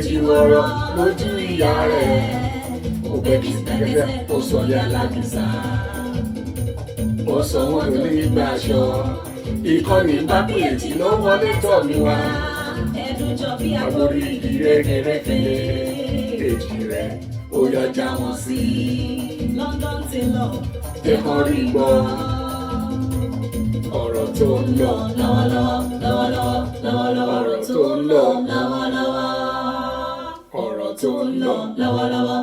èjì wọ̀rọ̀ lójú ìyá rẹ̀ ó gbé kìsìkẹ́sẹ̀ ó sọ ní alákìsà ó sọ wọn lò ní ìgbà aṣọ ìkànnì ìbápẹ́ tí ló wọlé tọ̀ mí wá àgbórí ìdí rẹ́gẹ́rẹ́gẹ́ èjì rẹ̀ ó yọjà wọn sí London ti lọ ẹ̀kọ́ rí gbọ́ ọ̀rọ̀ tó ń lọ lọ́wọ́lọ́wọ́ ọ̀rọ̀ tó ń lọ lọ́wọ́lọ́wọ́ ọ̀rọ̀ tó ń lọ lọ́wọ́lọ́wọ́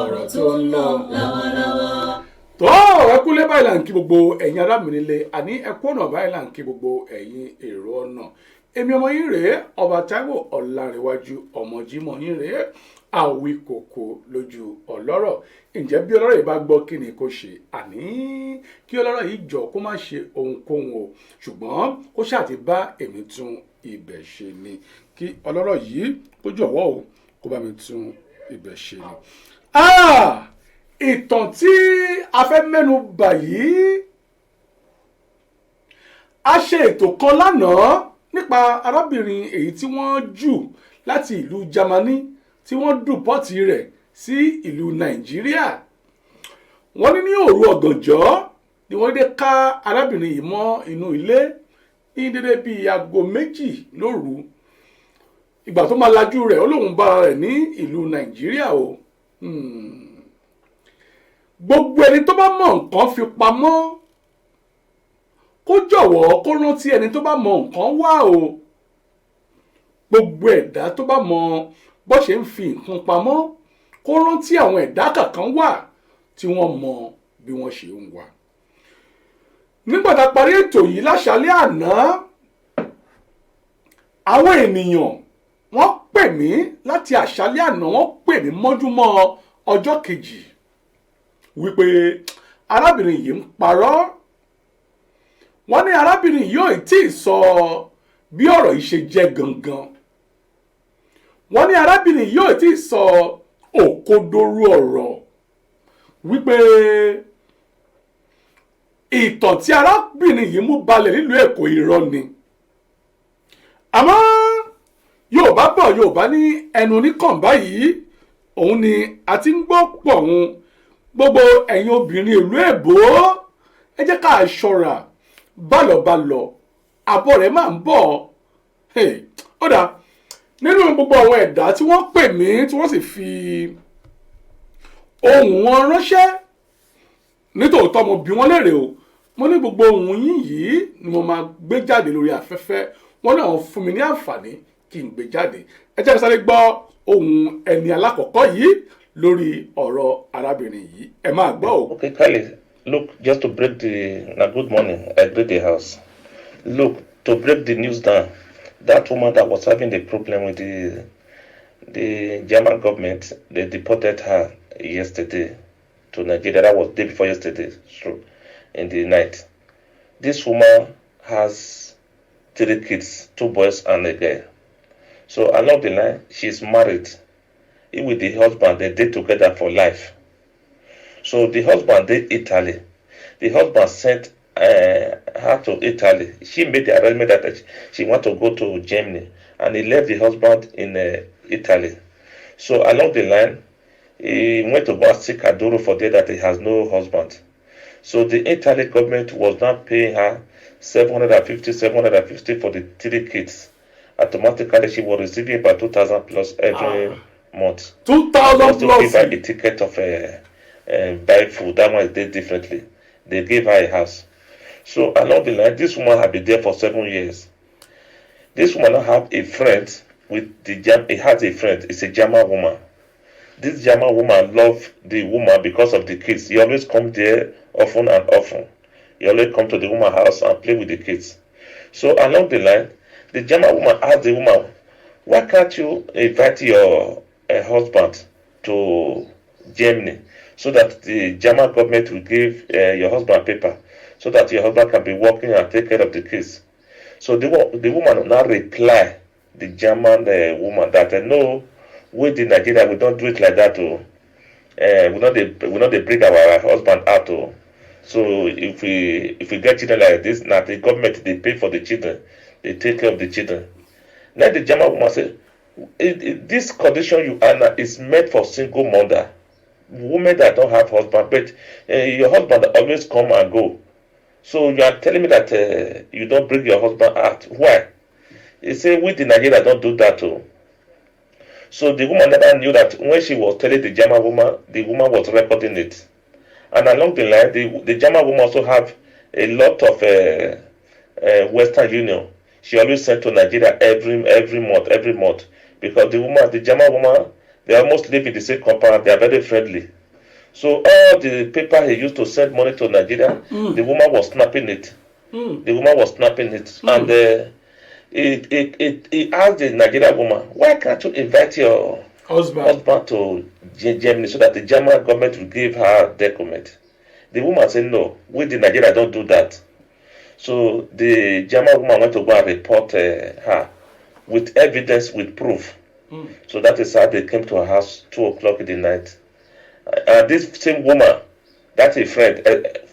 ọ̀rọ̀ tó ń lọ. lọ́wọ́lọ́wọ́. tó ẹ kúlé báyìí là ń kí gbogbo ẹ̀yin ará mi nílé àní ẹ kú ọ̀nà báyìí là ń kí gbogbo ẹ̀yin èrò ọ̀nà èmi ọmọ yín rèé ọba Táíwò Ọlárẹ̀wájú ọmọ Jímọ̀ yín rèé Àwíkòkò lójú ọlọ́rọ̀ ǹjẹ́ bí ọlọ́rọ̀ yìí bá gbọ́ kí ni kó ṣe àní kí ọlọ́rọ̀ yìí jọ kó má ṣe ohunkóhun o ṣùgbọ́n kó ṣàti bá èmi tún ibẹ̀ ṣe ni kí ọlọ́rọ̀ yìí kó jọ̀wọ́ o kó bá mi tún ibẹ̀ ṣe ni. Ìtàn tí a fẹ́ mẹ́nu bà yìí a ṣe ètò kan lánàá nípa arábìnrin èyí tí wọ́n jù láti ìlú Jámánì tí wọ́n dùpọ́tì rẹ̀ sí ìlú Nàìjíríà. Wọ́n ní ní òru ọ̀gànjọ́ ni wọ́n dé ká arábìnrin yìí mọ́ inú ilé ní dédé bíi aago 2 lóru. Ìgbà tó máa lajú rẹ̀ ó lóun bá rẹ̀ ní ìlú Nàìjíríà o. Gbogbo ẹni tó bá mọ nǹkan fi pamọ́ kó jọ̀wọ́ kó rántí ẹni tó bá mọ nǹkan wá o. Gbogbo ẹ̀dá tó bá mọ bó ṣe ń fi nǹkan pamọ́ kó rántí àwọn ẹ̀dá kankan wà tí wọ́n mọ bí wọ́n ṣe ń wà. Nígbà tá a parí ètò yìí láṣálẹ́ àná àwọn ènìyàn wọ́n pè mí láti àṣálẹ́ àná wọ́n pè mí mọ́júmọ́ ọjọ́ kejì wípé arábìnrin yìí ń parọ́. Wọ́n ní arábìnrin yìí ò tí ì sọ bí ọ̀rọ̀ yìí ṣe jẹ́ gangan. Wọ́n ní arábìnrin yìí ò tí ì sọ òkodoro ọ̀rọ̀ wípé ìtàn tí arábìnrin yìí mú balẹ̀ nílùú Èkó irọ́ ni. Àmọ́ Yorùbá bọ̀ Yorùbá ní ẹnu oníkàn báyìí òun ni a ti ń gbọ́ pọ̀ òun. Gbogbo ẹ̀yin obìnrin ìlú èbó ẹ jẹ́ ká ṣọ́ra bálọ̀bálọ̀ àbọ̀ rẹ̀ máa ń bọ̀. Ó dáa nínú gbogbo àwọn ẹ̀dá tí wọ́n pè mí tí wọ́n sì fi ohùn wọn ránṣẹ́ nítòótọ́ mo bí wọ́n léèrè o mo ní gbogbo ohùn yín yìí ni mo máa gbé jáde lórí afẹ́fẹ́ wọ́n náà fún mi ní àǹfààní kí n gbé jáde ẹ jẹ́ kí sáré gbọ́ ohùn ẹni alákọ̀ọ́kọ́ yìí lórí ọ̀rọ̀ arábìnrin yìí ẹ máa gbọ́ o. Okay, Kale, look, just to break good morning, I greet the house. Look, to break the news down, that woman that was having the problem with the German government, they deported her yesterday to Nigeria. That was the day before yesterday, so in the night. This woman has 3 kids, 2 boys and a girl. So along the line, she's married. With the husband, they did together for life. So the husband did Italy. The husband sent her to Italy. She made the arrangement that she want to go to Germany, and he left the husband in Italy. So along the line, he went to go and seek Adoro for there that he has no husband. So the Italy government was not paying her 750 for the 3 kids. Automatically, she was receiving about 2,000 plus every month. 2,000 to plus. give her a ticket of buy food. That one is did differently. They gave her a house. So along the line, this woman had been there for 7 years. This woman now have a friend with he has a friend. It's a German woman. This German woman love the woman because of the kids. He always come there often and often. He always come to the woman's house and play with the kids. So along the line, the German woman asked the woman, why can't you invite your husband to Germany so that the German government will give your husband paper so that your husband can be working and take care of the kids? So the woman now reply the German woman that no, we in Nigeria we don't do it like that. We not they bring our husband out. So if we get children like this, now the government they pay for the children, they take care of the children. Now the German woman say, This condition you are now is meant for single mother, women that don't have husband, but your husband always come and go. So you are telling me that you don't bring your husband out. Why? He say we the Nigeria don't do that too. So the woman never knew that when she was telling the German woman, the woman was recording it. And along the line, the German woman also have a lot of Western Union. She always sent to Nigeria every month, because the German woman, they almost live in the same compound. They are very friendly. So all the paper he used to send money to Nigeria, the woman was snapping it. The woman was snapping it, and he asked the Nigerian woman, why can't you invite your husband to Germany so that the German government will give her document? The woman said, no, we the Nigeria don't do that. So the German woman went to go and report her with evidence, with proof. So that is how they came to her house 2 o'clock in the night. And this same woman, that's a friend,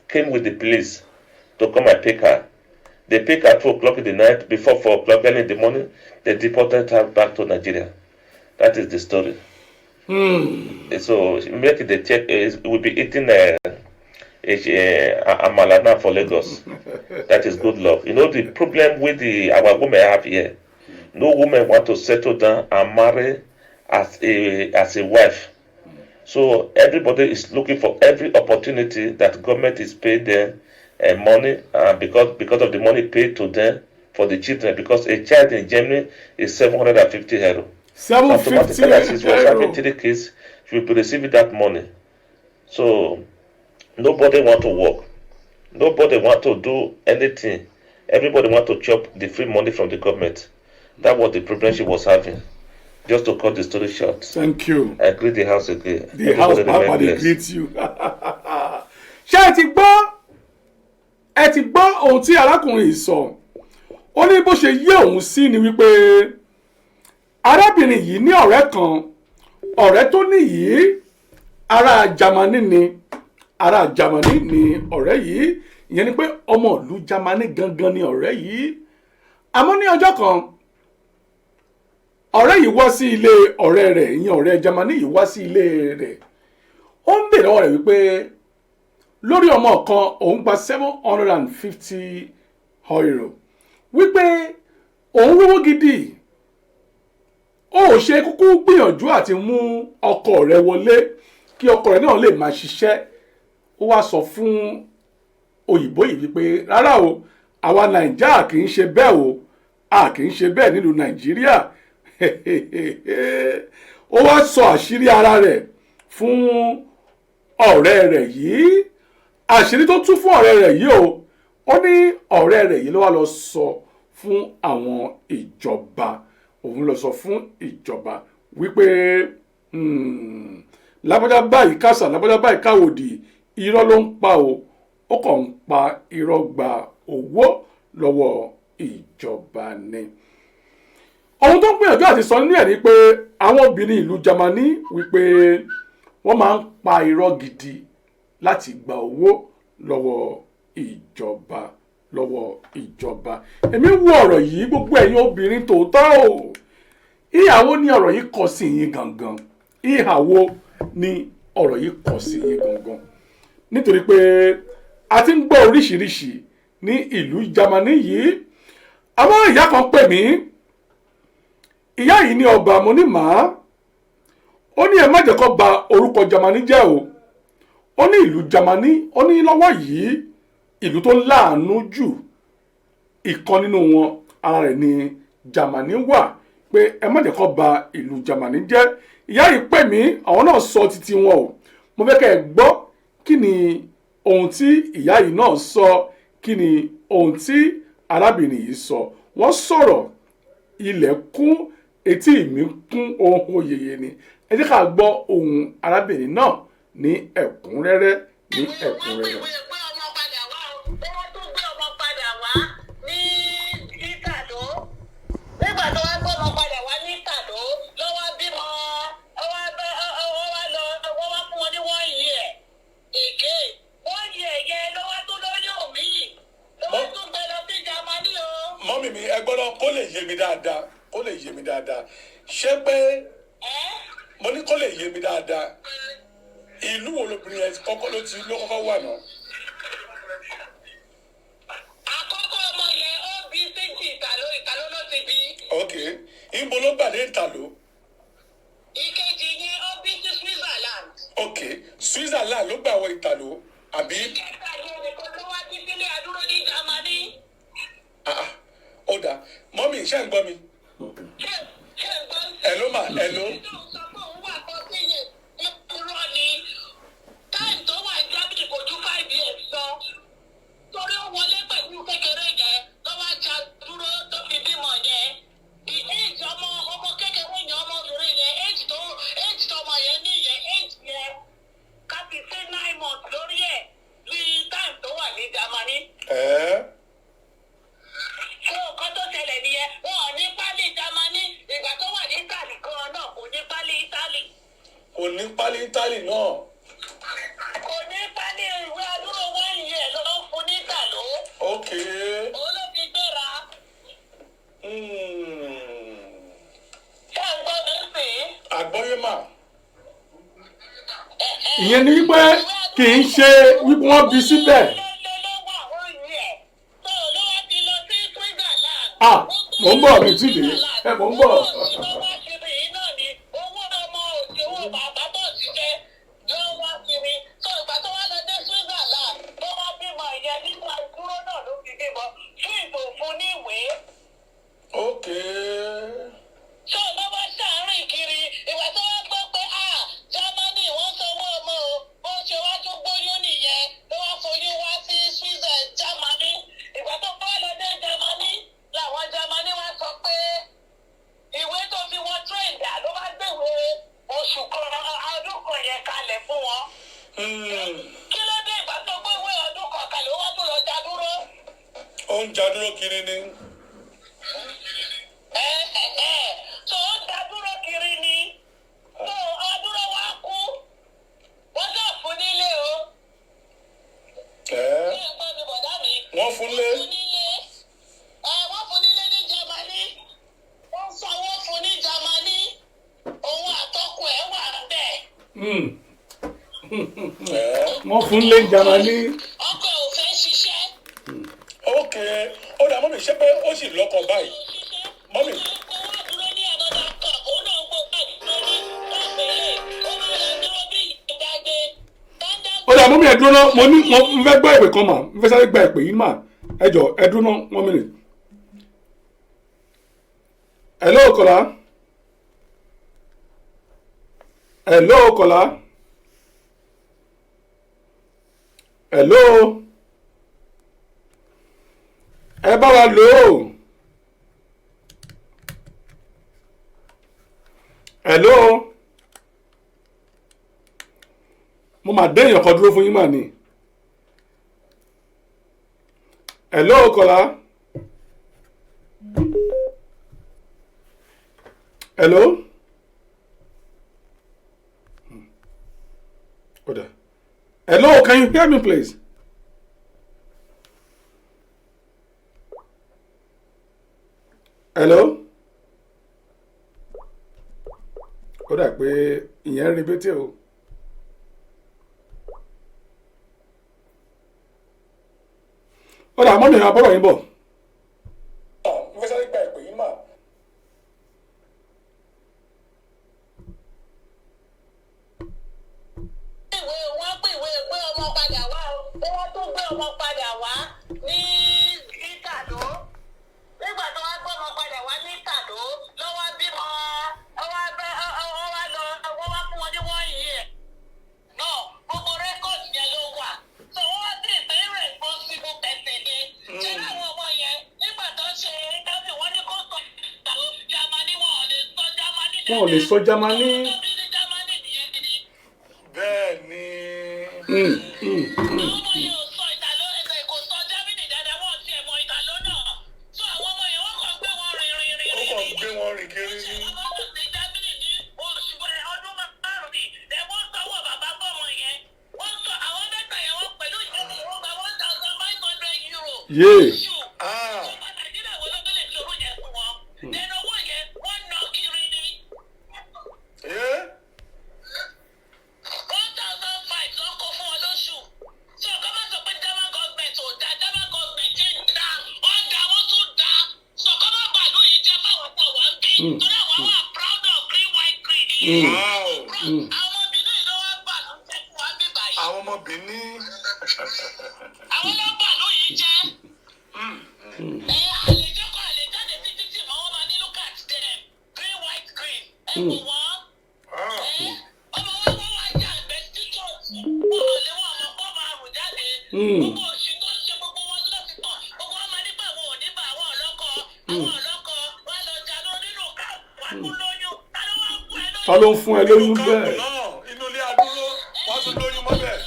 came with the police to come and pick her. They picked her 2 o'clock in the night. Before 4 o'clock early in the morning, they deported her back to Nigeria. That is the story. So make the check. We'll be eating amala now for Lagos. That is good luck. You know the problem with our women have here. No woman want to settle down and marry as a wife. So everybody is looking for every opportunity that government is paying them money, because of the money paid to them for the children. Because a child in Germany is 750 euro. 750 euro. She was having 3 kids, she will be receiving that money. So nobody want to work. Nobody want to do anything. Everybody want to chop the free money from the government. That was the problem she was having. Just to cut the story short. Thank you. I greet the house again. The house papa dey greet you. Ṣé ẹ ti gbọ́ ohun tí arákùnrin yìí sọ? Ó ní bó ṣe yé òun sí ni wípé arábìnrin yìí ní ọ̀rẹ́ kan, ọ̀rẹ́ tó ní yìí ará Jámánì ni, ọ̀rẹ́ yìí, ìyẹn ni pé ọmọ ìlú Jámánì gangan ni ọ̀rẹ́ yìí. Àmọ́ ní ọjọ́ kan ọ̀rẹ́ yìí wá sí ilé ọ̀rẹ́ rẹ̀, ìyẹn ọ̀rẹ́ Jámánì yìí wá sí ilé rẹ̀. Ó ń bèèrè lọ́wọ́ rẹ̀ wípé lórí ọmọ kan òun gba 750 euro, wípé òun rówó gidi, ó ṣe kúkú gbìyànjú àti mú ọkọ rẹ̀ wọlé kí ọkọ rẹ̀ náà lè máa ṣiṣẹ́. Ó wá sọ fún òyìnbó yìí wípé rárá o, àwa Nàìjíríà kì í ṣe bẹ́ẹ̀ o, a kì í ṣe bẹ́ẹ̀ nílùú Nàìjíríà. Ó wá sọ àṣírí ara rẹ̀ fún ọ̀rẹ́ rẹ̀ yìí. Àṣírí tó tú fún ọ̀rẹ́ rẹ̀ yìí o, ó ní ọ̀rẹ́ rẹ̀ yìí ló wá lọ sọ fún àwọn ìjọba. Òun lọ sọ fún ìjọba wípé lágbájá báyìí kásà, lágbájá báyìí káwòdì, irọ́ ló ń pa o, ó kàn ń pa irọ́ gba owó lọ́wọ́ ìjọba ni. Ohun tó ń gbìyànjú àti sọ nínú ẹ̀ ni pé àwọn obìnrin ìlú Jámánì wípé wọ́n máa ń pa irọ́ gidi láti gba owó lọ́wọ́ ìjọba. Èmi wo ọ̀rọ̀ yìí, gbogbo ẹ̀yin obìnrin tòótọ́ o, ìhàwó ni ọ̀rọ̀ yìí kọ sí yín gangan, ìhàwó ni ọ̀rọ̀ yìí kọ sí yín gangan. Nítorí pé a ti ń gbọ́ oríṣiríṣi ní ìlú Jámánì yìí. Àwọn ìyá kan pè mí, ìyá yìí ní ọba mo ní màá, ó ní ẹ má jẹ́ kó bà orúkọ Jámánì jẹ́ o. Ó ní ìlú Jámánì, ó ní lọ́wọ́ yìí ìlú tó láàánú jù, ìkan nínú wọn ara rẹ̀ ní Jámánì wà, pé ẹ má jẹ́ kó bà ìlú Jámánì jẹ́. Ìyá yìí pè mí, àwọn náà sọ títí wọn o. Mo fẹ́ kẹ́ ẹ gbọ́ kí ni ohun tí ìyá yìí náà sọ, kí ni ohun tí arábìnrin yìí sọ. Wọ́n sọ̀rọ̀, ilẹ̀ kún, etí mi kún, ohun oyeye ni. Ẹ jẹ́ ká gbọ́ ohun arábìnrin náà ní ẹ̀kúnrẹ́rẹ́. Mọ́mì mi ẹ gbọ́dọ̀ kó lè yé mi dáadáa, ṣé pé mo ní kó lè yé mi dáadáa ìlú wo lobìnrin yẹn kọ́kọ́ ló kọ́kọ́ wà náà. àkọ́kọ́ ọmọ yẹn ó bí síjì ìtàló ló ti bí. ok ìbò ló gbà dé ìtàló. ìkejì yẹn ó bí sí Switzerland. ok Switzerland ló gbà wọ ìtàló àbí. ìkẹta yẹn nìkan ló wá bí sílé adúró ní Germany. ó dà mọ́mí ṣé ń gbọ́ mi. ṣé ń gbọ́ sí. Hello ma, hello. sọ pé òun wà kọ́ sí yẹn irọ́ ni táìmù tó wà ní Germany kò ju 5 years sọ torí ó wọlé pẹ̀lú kékeré yẹn lọ́wọ́ ajá dúró tó fi bímọ yẹn èjì ọmọ kékeré yẹn ọmọbìnrin yẹn èjì tó ọmọ yẹn ní yẹn èjì yẹn káfí sí 9 months lórí ẹ̀ ní táìmù tó wà ní Germany. Ṣé nǹkan tó ṣẹlẹ̀ nìyẹn wọn ò ní pálí Germany ìgbà tó wà ní Italy gan-an náà kò ní pálí Italy. kò ní pálí Italy náà. kò ní pálí ìwé adúrò wáyé ẹ̀ ló fún ní ìtàló. ok. òun ló fi gbéra. ṣé ń gbọ́ mi sí? àgbọ́yé mà. ìyẹn ni wípé kì í ṣe wípé wọ́n bí síbẹ̀. Mo ń bọ̀ mi tí dé mo ń bọ̀. ok. ṣé o lọ́wọ́ ṣàárín kiri ìwà tó wá gbọ́ pé Germany wọ́n sanwó ọmọ o bó ṣe wá tó gbóyún nìyẹn ló wá foyún wá sí Switzerland Germany ìgbà tó bá lọ dé Germany làwọn Germany wá sọ pé ìwé tó fi wọ́n trade ló bá gbèwé oṣù kan ọdún kan yẹn kalẹ̀ fún wọn. kí ló dé ìgbà tó gbèwé ọdún kan kalẹ̀ ó wá tó lọ já dúró. ó ń já dúró kiri ni. tó ń dá dúró kiri ni tó adúró wa kú wọ́n sọ fún nílé o. ṣé ẹ gbọ́ mi bọ̀dá mi. wọ́n fún lé. wọ́n fún nílé ní Germany wọ́n sanwó fún ní Germany òun àtọkọ ẹ̀ wà bẹ́ẹ̀. wọ́n fún lé Germany. ọkọ ò fẹ́ ṣiṣẹ́. ok ó dà mọ́mí ṣé pé ó sì lọ́kọ báyìí. mọ́mí. ó dà mọ́mí ẹ dúró náà mo fẹ́ gbọ́ ìpè kan mà mo fẹ́ sáré gba ìpè yìí mà ẹ jọ ẹ dúró náà 1 minute. hello Kọ́lá. hello Kọ́lá. hello. ẹ bá wa lò ó. hello. mo máa dé èèyàn kan dúró fún yín mà ní. hello Kọ́lá. hello. Oda. Hello, can you hear me please? Hello. Ó dà pé ìyẹn rí bété o. Ó dà mọ́mí ìrìn àbọ̀rọ̀ yín bọ̀. mo fẹ́ sáré gba ìpè yìí mà. wọ́n pè ìwé gbé ọmọ padà wá o wọ́n tún gbé ọmọ padà wá ní Ìtàló nígbà tó wá gbé ọmọ padà wá ní Ìtàló lọ́wọ́ bímọ wọ́n wá fún wọn ní 1 year náà gbogbo rẹ́kọ̀dì yẹn ló wà so wọ́n wá sí ìpè responsible person ni ṣé láwọn ọmọ yẹn nígbà tó ṣe interview wọ́n ní kó sọ Ìtàló Germany wọn ò lè sọ Germany. Wọn ò lè sọ Germany. bẹ́ẹ̀ ni. àwọn ọmọ yẹn ò sọ Ìtàló ẹsẹ̀ kò sọ Germany dáadáa wọ́n ti ẹ̀ mọ Ìtàló náà so àwọn ọmọ yẹn wọ́n kàn gbé wọn rìn ó kàn gbé wọn rìn kiri ni. ọmọ náà ti Germany ní oṣù ọdún márùn-ún ni ẹ̀ wọ́n sanwó bàbá bọ́mọ yẹn wọ́n sọ àwọn mẹ́ta yẹn wọ́n pẹ̀lú ìṣẹ́ni wọ́n gba €1,500. Yéè. Nàìjíríà wọ́n ló lè ṣòro yẹn fún wọn. Ẹnu owó yẹn wọ́n ná kiri ni. yìí. Wow. Àwọn Benin ló wá bà ló jẹ́ fún wa bíbá yìí. Àwọn ọmọ Benin. Àwọn ló bà ló yìí jẹ́. Àlejò kan àlejáde títí tí màá wọ́n máa ní look at them green white green. Ẹ wò wọ́n. Ọmọ wọn wọ́n wá jà investigators. Wọ́n ò lé wọn àmọ́ kó máa rùn jáde. Gbogbo òṣì tó ń ṣe gbogbo wọn ló ti tàn. Gbogbo wọn máa nípa àwọn òní bá àwọn ọlọ́kọ. Àwọn ọlọ́kọ wọn lọ jà lọ nínú ká wà kú lóyún. Ta ló wá fún ẹ lóyún? ta ló ń fún ẹ lóyún Káàpù bẹ́ẹ̀. náà inú ilé adúró wọ́n tún lóyún mọ́bẹ̀.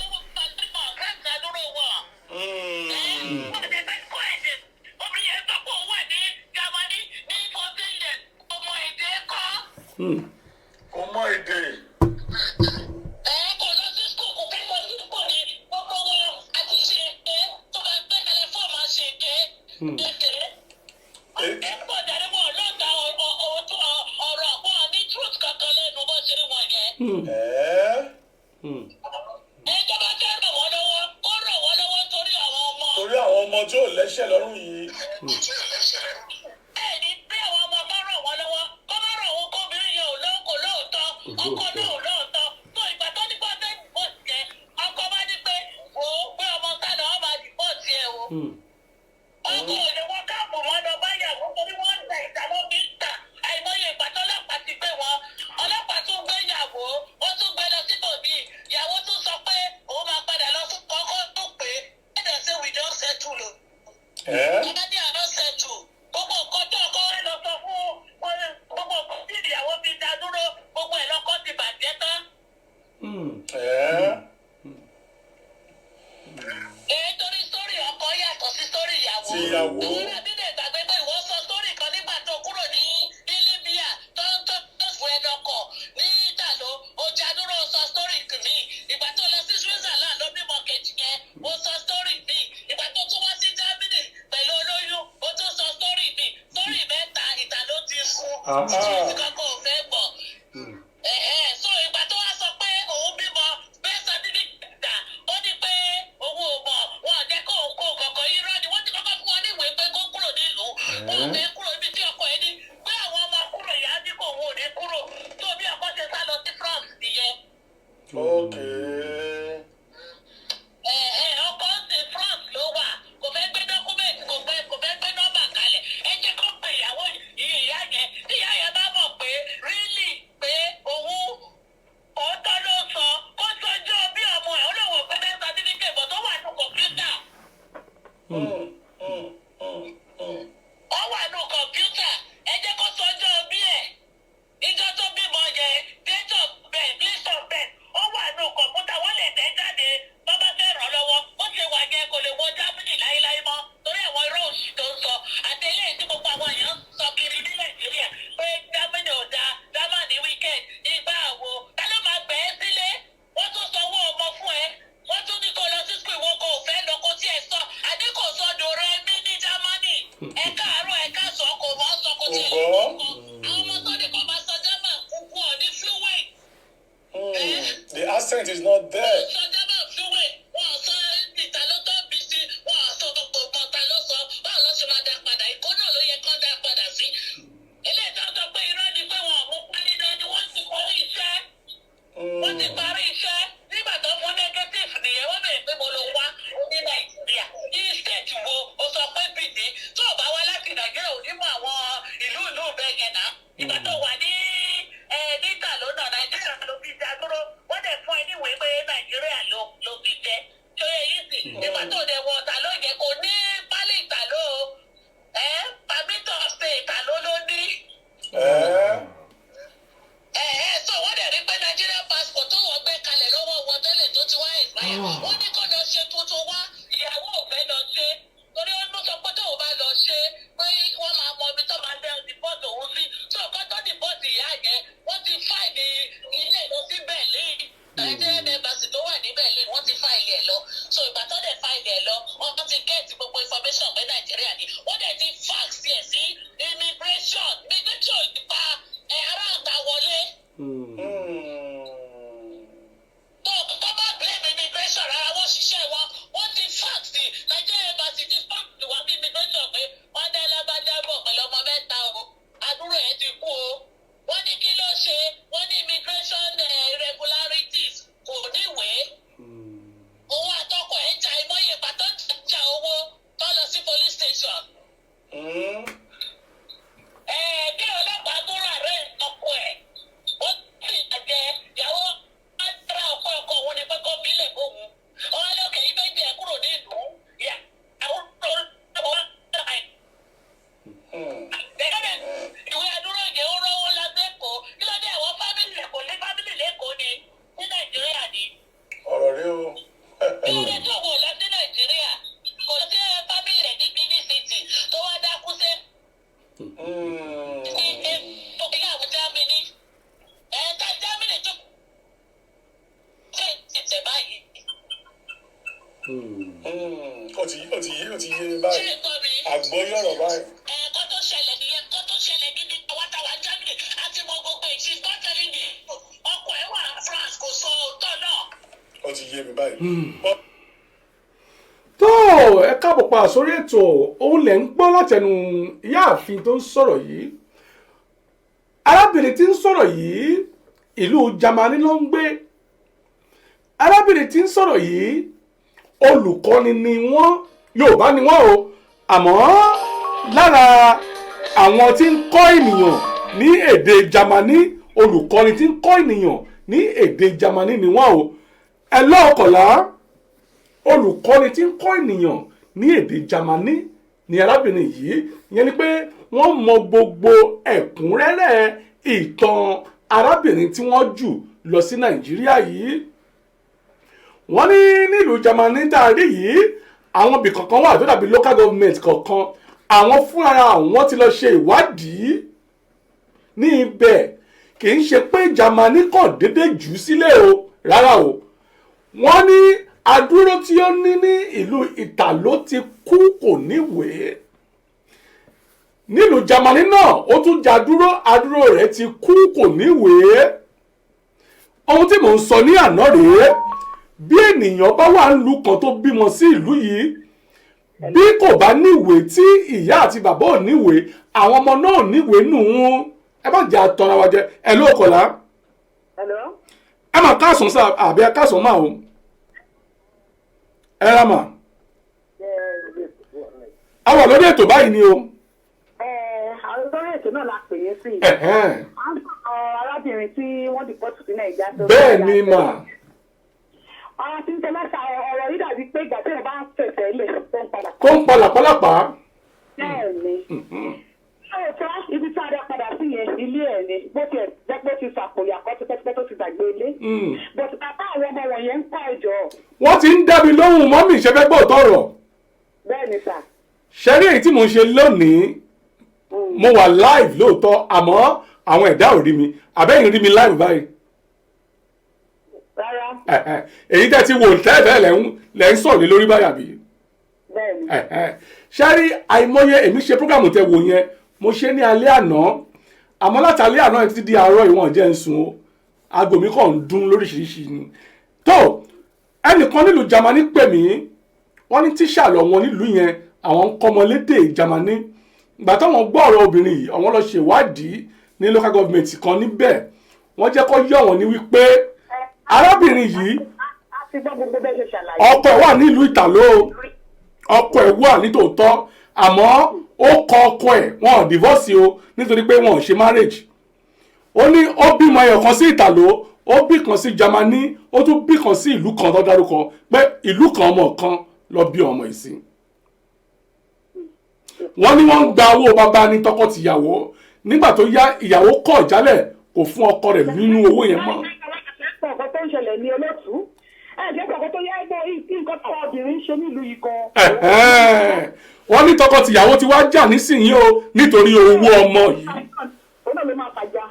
Ọmọ èdè. Torí àwọn ọmọ tí ò lẹ́sẹ̀ lọ́rùn yìí. Ọkọ náà ò lóòótọ́ tó ìgbà tó ní pọ́ńtẹ́ ìbọ̀tì yẹn ọkọ bá ní pé wò ó gbé ọmọ sálọ ọmọ àdìbọ̀tì ẹ̀ o. Ọkọ ò lè wọ́n káàpù wọn lọ bá yàgò torí wọ́n ń ta ìdáwọ́ bí ń tà àìmọye ìgbà tó ọlọ́pàá ti gbé wọn ọlọ́pàá tún gbé yàgò ó tún gbé lọ sí tòbí ìyàwó tún sọ pé òun máa padà lọ fún kọ́kọ́ tó pé ẹ̀dẹ̀ ṣe we don settle o. Ẹ̀ẹ́dẹ̀ àná settle gbogbo nǹkan tó ọkọ rẹ̀ lọ sọ fún gbogbo nǹkan tí ìyàwó fi dá dúró gbogbo ẹ̀ lọ́kọ́ ti bàjẹ́ tán. Torí sórí ọkọ yàtọ̀ sí sórí ìyàwó. Àwọn àbílẹ̀ ìgbàgbé pé ìwọ sọ sórí kan nígbà tó kúrò ní Libya tó ń tó fún ẹ lọkọ̀ ní Ìtàló ọjà dúró sọ sórí mi. Ìgbà tó lọ sí Switzerland ló bímọ kejì yẹn ó sọ sórí mi. Ìgbà tó tún wá sí Germany pẹ̀lú olóyún ó tún sọ sórí mi. Sórí mẹ́ta Ìtàló ti fún. Sórí kankan ò fẹ́ gbọ́. So ìgbà tó wá sọ pé òun bímọ bẹ́ẹ̀ sọ dídí gbà ó ní pé òun ò mọ̀ wọn ò jẹ́ kó òun kó kọ̀ọ̀kan irọ́ ni wọ́n ti kọ́kọ́ fún wọn ní ìwé pé kó kúrò nílùú wọn ò fẹ́ kúrò ibi tí ọkọ ẹ̀ ní pé àwọn ọmọ kúrò ìyá ní kò òun ò ní kúrò tó bí ọkọ ṣe sá lọ sí France nìyẹn. Ọkọ ti France ló wà kò fẹ́ gbé dọ́kúmẹ̀ntì kò fẹ́ gbé nọ́mbà kalẹ̀ ẹ jẹ́ kó pe ìyàwó ìyá yẹn tí ìyá yẹn bá mọ̀ pé rílì pé òun òótọ́ ló sọ kó sọjọ́ bí ọmọ ẹ̀ ó lè wọ̀ pé bẹ́ẹ̀ certificate bọ̀ tó wà ní kọ̀mpútà. Ó wà ní kọ̀mpútà ẹ jẹ́ kó sọjọ́ bí ẹ̀ ìjọ tó bímọ yẹn date of birth place of birth ó wà ní kọ̀mpútà wọ́n lè tẹ̀ jáde bọ́ bá fẹ́ ràn lọ́wọ́ ó ṣe wà yẹn kò lè wọ Germany láéláé mọ́ torí àwọn irọ́ òṣì tó ń sọ àti eléyìí tí gbogbo àwọn èèyàn sọ kiri ní Nàìjíríà pé Germany ò dáa Germany weekend ìgbà àwo ta ló máa gbẹ̀ ẹ́ sílé wọ́n tún sanwó ọmọ fún ẹ wọ́n tún ní kó lọ sí school ìwọ kò fẹ́ lọ kó tí ẹ sọ àdínkù sọdọ̀ rẹ mí ní Germany ẹ káàárọ̀ ẹ káàsọ̀ kò mọ́ sọ kó tí ẹ lọ kọ́ àwọn ọmọ tó ní kó máa sọ German kúkú ọ̀ ní fluent. The accent is not there. Sọ German fluent wọ́n sọ Ìtàló tó bí sí wọ́n sọ gbogbo mọ́ta ló sọ báwo ló ṣe máa dá padà ìkó náà ló yẹ kó dá padà sí. Eléyìí tó sọ pé irọ́ ni pé wọn ò mú pálí náà ni wọ́n ti parí iṣẹ́. Wọ́n ti parí iṣẹ́ nígbà tó fún negative nìyẹn wọ́n bẹ̀rẹ̀ pé mo lọ wá ní Nàìjíríà ní state wo o sọ pé bìdí tó o bá wá láti Nàìjíríà ò ní mọ àwọn ìlú bẹ́ẹ̀ yẹn náà. Ìgbà tó wà ní Ìtàló náà Nàìjíríà ló fi dá dúró wọ́n dẹ̀ fún ẹ níwèé pé Nàìjíríà ló fi jẹ́ tó yẹ yìí sì ìgbà tó dẹ̀ wọ Ìtàló yẹn kò ní pálí Ìtàló pàmítọ̀ ṣe Ìtàló ló ní. So wọ́n dẹ̀ rí pé Nigerian passport tó wọ́n gbé kalẹ̀ lọ́wọ́ wọn tẹ́lẹ̀ tó ti wá ìgbáyà wọ́n ní kó lọ ṣe tuntun wá ìyàwó ò fẹ́ lọ ṣe torí ó sọ pé tó o bá lọ ṣe pé wọ́n máa mọ ibi tó máa dẹ́ dìpọ́tì òun sí tó o kọ́ tó dìpọ́tì ìyá yẹn wọ́n ti fáìlì ilé lọ sí Berlin Nigerian embassy tó wà ní Berlin wọ́n ti fáìlì ẹ̀ lọ so ìgbà tó dẹ̀ fáìlì ẹ̀ lọ wọ́n ti gẹ́ẹ̀tì gbogbo information pé Nàìjíríà ni wọ́n dẹ̀ ti fax ẹ̀ sí immigration ìpa ará àgbà wọlé. tó o bá blame immigration rárá wọ́n ṣiṣẹ́ wọn wọ́n ti fax sí Nigerian embassy ti fax wá bí immigration pé wọ́n dá lábájá bọ̀ pẹ̀lú ọmọ mẹ́ta o àdúrò ẹ̀ ti kú o wọ́n ní kí ló ṣe wọ́n ní immigration. ó ti yé mi ṣé báyìí ìtọ́ mi. àgbọ́yé ọ̀rọ̀ báyìí. Ẹ̀ẹ̀kan tó ṣẹlẹ̀ nìyẹn, kan tó ṣẹlẹ̀ gidi àwa táwa Germany àti mọ gbogbo ìṣí gbọ́tẹ̀lì ni ọkọ̀ ẹ̀ wà France kò sọ òótọ́ náà. ó ti yé mi báyìí. tó ẹ káàbọ̀ pa sórí ètò òun lẹ̀ ń gbọ́ látẹnu ìyáàfin tó ń sọ̀rọ̀ yìí. arábìnrin tí ń sọ̀rọ̀ yìí ìlú Jámánì ló ń gbé. arábìnrin tí ń sọ̀rọ̀ yìí olùkọ́ni ni wọ́n, Yorùbá ni wọ́n o, àmọ́ lára àwọn tí ń kọ́ ènìyàn ní èdè Jámánì, olùkọ́ni tí ń kọ́ ènìyàn ní èdè Jámánì ni wọ́n o. ẹ lọ́ọ̀kọ̀lá olùkọ́ni tí ń kọ́ ènìyàn ní èdè Jámánì ni arábìnrin yìí, ìyẹn ni pé wọ́n mọ gbogbo ẹ̀kúnrẹ́rẹ́ ìtàn arábìnrin tí wọ́n jù lọ sí Nàìjíríà yìí. wọ́n ní nílùú Jámánì tá a rí yìí àwọn ibì kankan wà tó dàbí local government kọ̀ọ̀kan, àwọn fúnra àwọn ti lọ ṣe ìwádìí ní ibẹ̀. kì í ṣe pé Jámánì kàn déédéé jù ú sílẹ̀ o, rárá o. wọ́n ní adúró tí ó ní ní ìlú Ìtàló ti kú kò níwèé. nílùú Jámánì náà ó tún jà adúró rẹ̀ ti kú kò níwèé. ohun tí mò ń sọ ní àná rèé, bí ènìyàn bá wà ń lu kan tó bímọ sí ìlú yìí, bí kò bá níwèé tí ìyá àti bàbá ò níwèé, àwọn ọmọ náà ò níwèé nù ún. ẹ má jẹ́ àtọ́ra wa jẹ. ẹ ló kọ̀lá. ẹ mà káàsán sá àbí ẹ káàsán máa o. ẹ rà mà. a wà lórí ètò báyìí ni o. àwọn lórí ètò náà la pè é sí. à ń sọ arábìnrin tí wọ́n dìpọ́tù sí Nàìjíríà. bẹ́ẹ̀ ni mà. ọ̀rọ̀ tí ń tẹ mẹ́ta ọ̀rọ̀ yìí dàbí pé ìgbà tí wọ́n bá ń fẹ̀fẹ̀ ilẹ̀ tó ń padà pálápàá. bẹ́ẹ̀ ni. lóòótọ́ ibi tí a dá padà sí yẹn ilé ẹ̀ ni bó ti jẹ́ pé ó ti fàpòyà kọ́ tipẹ́tipẹ́ tó ti gbàgbé ilé. bọ̀tù bàbá àwọn ọmọ wọ̀nyẹn ń pa ẹ̀jọ̀. wọ́n ti ń dábì lóhùn mọ́mì ìṣẹ́fẹ́ gbọ́ tọ̀rọ̀. bẹ́ẹ̀ ni sà. ṣẹ́rí èyí tí mo ń ṣe lónìí mo wà live lóòótọ́, àmọ́ àwọn ẹ̀dá ò rí mi. àbẹ́yìn rí mi live báyìí. rárá. èyí tẹ́ ti wò tẹ́lẹ̀ lẹ́ ń sọ̀rọ̀ lórí báyà bí. bẹ́ẹ̀ ni. ṣẹ́rí àìmọye èmi ṣe program tẹ wò yẹn mo ṣe ní alẹ́ àná, àmọ́ láti alẹ́ àná títí di àárọ̀ ìwọ̀n jẹ́ ń sùn o, aago mi kàn ń dún lóríṣiríṣi ni. tó ẹnìkan nílùú Jámánì pè mí, wọ́n ní tíṣà lọ wọn nílùú yẹn, àwọn ń kọ́mọ lédè Jámánì. ìgbà táwọn gbọ́ ọ̀rọ̀ obìnrin yìí, àwọn lọ ṣèwádìí ní local government kan níbẹ̀, wọ́n jẹ́ kó yọ̀ wọ́n ní wípé arábìnrin yìí ọkọ ẹ̀ wà nílùú Ìtàló, ọkọ ẹ̀ wà nítòótọ́, àmọ́ ó kọ ọkọ ẹ̀, wọn ò divorce o nítorí pé wọn ò ṣe marriage. ó ní ó bímọ ẹyọ kan sí Ìtàló, ó bí kan sí Jámánì, ó tún bí kan sí ìlú kan tó dárúkọ pé ìlú kan ọmọ kan lọ bí ọmọ yìí sí. wọ́n ní wọ́n ń gba owó bàbá ní tọkọ-tìyàwó, nígbà tó yá ìyàwó kọ̀ jálẹ̀ kò fún ọkọ rẹ̀ nínú owó yẹn mọ́. ọkọ tó ń ṣẹlẹ̀ ní olóòtú ẹ̀jẹ̀ kọ̀ọ̀kan tó yá ẹgbẹ́ nǹkan tó obìnrin ń ṣe nílùú yìí kan. wọ́n ní tọkọ-tìyàwó ti wá jà nísìnyí o nítorí owó ọmọ yìí. ó náà ló máa fàjà.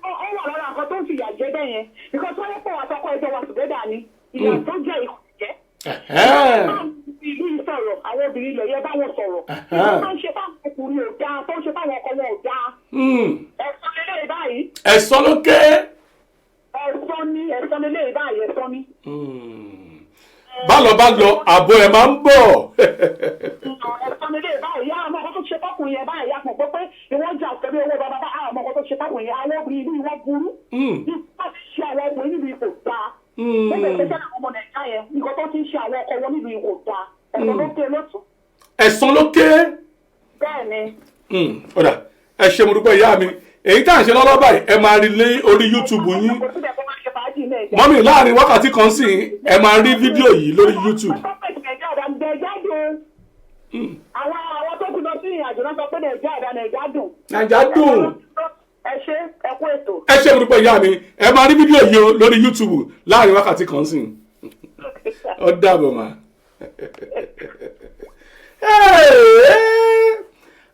ó wà lára nǹkan tó ń fìyà jẹ bẹ́ẹ̀ yẹn nǹkan tó yẹ pé wà sọ́kọ́ ẹjọ́ wa ṣùgbẹ́dà ni ìyà tó jẹ́ ìkọ̀jẹ́. ìlú yìí sọ̀rọ̀ àwọn obìnrin ilẹ̀ yẹn báwọn sọ̀rọ̀ tó ń ṣe báwọn ọkùnrin ò dáa tó ń ṣe báwọn ọkọ wọn ò dáa. ẹ̀sán lélẹ̀ báyìí. ẹ̀sán ló ké. ẹ̀sán lélẹ̀ báyìí ẹ̀sán ni. bá lọ àbọ̀ ẹ̀ máa ń bọ̀. ẹ̀sán lélẹ̀ báyìí àwọn ọkọ tó ṣe fọkùnrin yẹn báyìí yàtọ̀ pé ìwọ́n jà pẹ̀lú owó bàbá àwọn ọkọ tó ṣe fọkùnrin yẹn àwọn obìnrin ìlú ìwọ́n burú. nípa ti ṣe àwọn ọkùnrin nílùú ipò dáa. ó lè ṣe àwọn ọmọ Nàìjíríà yẹn nǹkan tó ti ń ṣe àwọn ọkọ wọn nílùú ipò dáa. ẹ̀sán ló ké lótú. ẹ̀sán ló ké. bẹ́ẹ̀ni. ọ̀dà ẹ ṣe mo dúpẹ́ ìyá mi, èyí tá à ń ṣe lọ́lọ́ báyìí ẹ máa rí lé orí YouTube yín. mọ́mí láàrin wákàtí kan sí ẹ máa rí fídíò yìí lórí YouTube. àwọn tó kù lọ sí ìrìnàjò náà sọ pé Nàìjíríà dùn. Nàìjíríà dùn. ẹ ṣe ẹ kú ètò. ẹ ṣe mo dúpẹ́ ìyá mi, ẹ máa rí fídíò yìí lórí YouTube láàrin wákàtí kan sí. ó dàbọ̀ mà.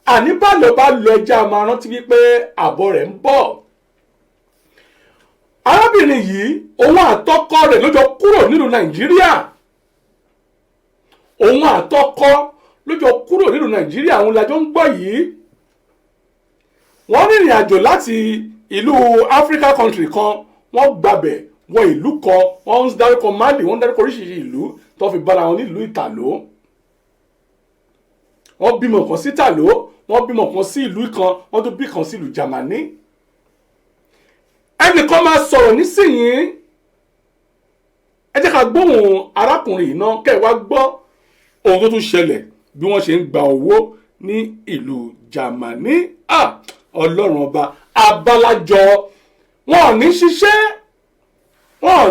àní bá lọ ẹja máa rántí wípé àbọ̀ rẹ̀ ń bọ̀. arábìnrin yìí òun àtọkọ rẹ̀ ló jọ kúrò nílùú Nàìjíríà òun àtọkọ lójó kúrò nínú nàìjíríà òun lájọ ń gbọ́ yìí wọ́n rìnrìn àjò láti ìlú Africa country kan wọ́n gbàbẹ̀ wọ ìlú kan wọ́n ń dárúkọ Mali wọ́n ń dárúkọ oríṣiríṣi ìlú tó fi bára wọn nílùú Ìtàló wọ́n bímọ kan sí Ìtàló wọ́n bímọ kan sí ìlú kan wọ́n tún bí kan sí ìlú Jámánì ẹnìkan máa sọ̀rọ̀ nísìnyí ẹ jẹ́ ká gbóhùn arákùnrin yìí náà kẹ́ ẹ wá gbọ́ ohun tó tún ṣẹlẹ̀ bí wọ́n ṣe ń gba owó ní ìlú Jámánì ọlọ́run ọba abalajọ wọn ò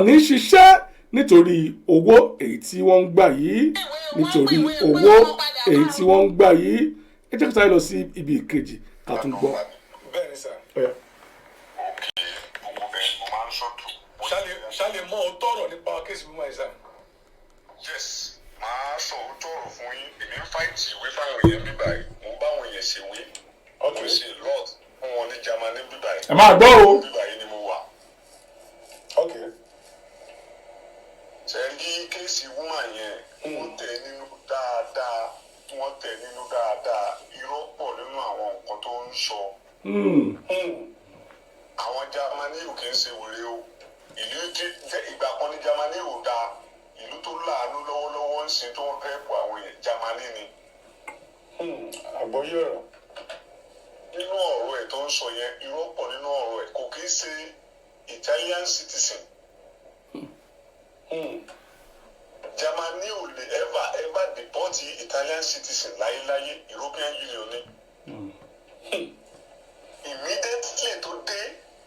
ní ṣiṣẹ́ nítorí owó èyí tí wọ́n ń gbà yìí nítorí owó èyí tí wọ́n ń gbà yìí ẹ jẹ́ ká sáré lọ sí ibi ìkejì ká tún gbọ́. bẹ́ẹ̀ni sà. ṣáàlì mọ òótọ́ ọ̀rọ̀ nípa kéèsì mímọ́ ẹ̀ sà. yes máa sọ òótọ́ ọ̀rọ̀ fún yín èmi ń fáìtì ìwé fáwọn èèyàn bíbá yìí mo bá àwọn èèyàn ṣèwé ọdún sí lord fún wọn ní Jámánì bíbá yìí. ẹ máa gbọ́ o. bíbá yìí ni mo wà. ṣe rí kéèsì woman yẹn wọ́n tẹ̀ nínú dáadáa irọ́ pọ̀ nínú àwọn nǹkan tó ń sọ. àwọn Jámánì ò kì í ṣe wèrè o ìlú ìgbà kan ní Jámánì ò dáa ìlú tó láàánú lọ́wọ́lọ́wọ́ ń sin tó ń rẹ́pù àwọn èèyàn Jámánì ni. àgbọ̀yé ọ̀rọ̀. nínú ọ̀rọ̀ ẹ̀ tó ń sọ yẹn irọ́ pọ̀ nínú ọ̀rọ̀ ẹ̀ kò kì í ṣe Italian citizen. Jámánì ò lè ever deport Italian citizen láyéláyé European Union ni. Immediately tó dé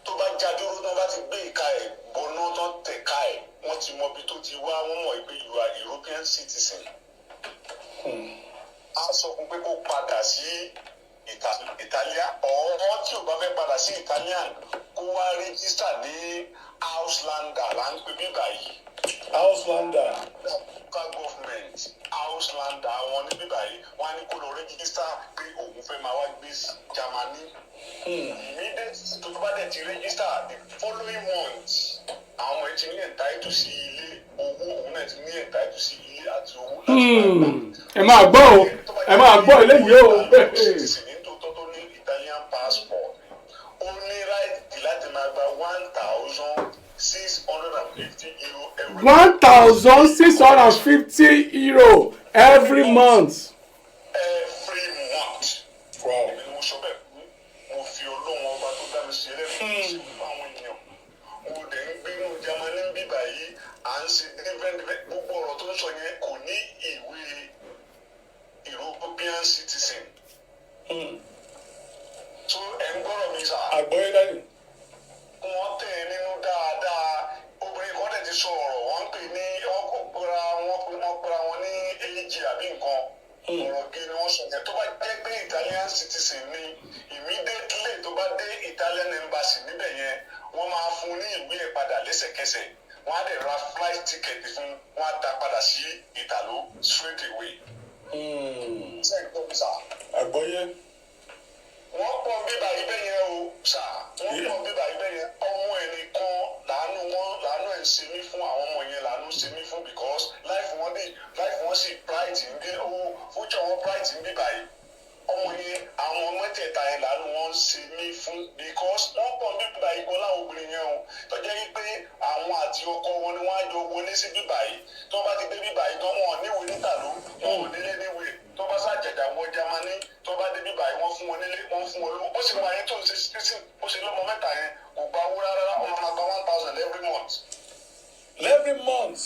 tó bá jádúró tó bá ti gbé ìka ẹ̀ bọ́ná tó tẹ̀ ká ẹ̀ wọ́n ti mọ ibi tó ti wá wọ́n mọ̀ pé you are European citizen. a sọ fún pé kó padà sí Italia ọ̀rọ̀ tí ò bá fẹ́ padà sí Italian kó wá rẹ́gísítà ní Auslander là ń pè bíbá yìí. Auslander. Local government Auslander àwọn ní bíbá yìí wọ́n á ní kó lọ rẹ́gísítà pé òun fẹ́ máa wá gbé Jámánì. Immediately tó bá dẹ̀ ti rẹ́gísítà the following month àwọn ọmọ ẹ̀ ti ní ẹ̀ńtáìtù sí ilé owó òun náà ti ní ẹ̀ńtáìtù sí ilé àti owó láti máa gbà. ẹ máa gbọ́ o ẹ máa gbọ́ eléyìí o. tó ní Italian passport ó ní right láti máa gba €1,650 every month. every month. Wow. èmi ni mo sọ bẹ́ẹ̀ mo fi Ọlọ́run ọba tó dá mi sí ẹlẹ́rìí sí fáwọn èèyàn mo dẹ̀ ń gbé inú Jámánì bíbá yìí à ń ṣe different gbogbo ọ̀rọ̀ tó ń sọ yẹn kò ní ìwé European citizen. So ẹ̀ ń gbọ́rọ̀ mi sà. àgbọ̀yé dání. wọ́n tẹ̀ nínú dáadáa obìnrin kan dẹ̀ ti sọ ọ̀rọ̀ wọ́n ń pè ní wọ́n pera wọn ní èjì àbí nǹkan ọ̀rọ̀ gé ni wọ́n sọ yẹn tó bá jẹ́ pé Italian citizen ni immediately tó bá dé Italian embassy níbẹ̀ yẹn wọ́n máa fún un ní ìwé ẹ̀ padà lẹ́sẹ̀kẹsẹ̀ wọ́n á dẹ̀ ra flight ticket fún wọ́n á dá padà sí Ìtàló straight away. sẹ́yìn tó bí sà. àgbọ̀yé. wọ́n pọ̀ bíbá ibẹ̀ yẹn o sà wọ́n pọ̀ bíbá ibẹ̀ yẹn ọmọ ẹnìkan làánú ẹ̀ ń ṣe mí fún àwọn ọmọ yẹn làánú ṣe mí fún because life wọn sì bright ń bí owó future wọn bright ń bíbá yìí ọmọ yẹn àwọn mẹ́tẹ̀ẹ̀ta yẹn làánú wọn ṣe mí fún because wọ́n pọ̀ bíbá yìí gan láwọn obìnrin yẹn o tọ́jú yìí pé àwọn àti ọkọ wọn ni wọ́n á jọ wọlé sí bíbá yìí tí wọ́n bá ti dé bíbá yìí gan wọn ò níwèé níta ló wọn ò nílé níwèé tó bá ṣàjẹjà wọ Jámánì tó bá dé bíbá yìí wọ́n fún wọn nílé wọ́n fún wọn lówó ó sì wà yẹn tó ń ṣe sísìn ó sì lọ́mọ mẹ́ta yẹn kò gba owó rárá ọmọ máa gba 1,000 every month. every month.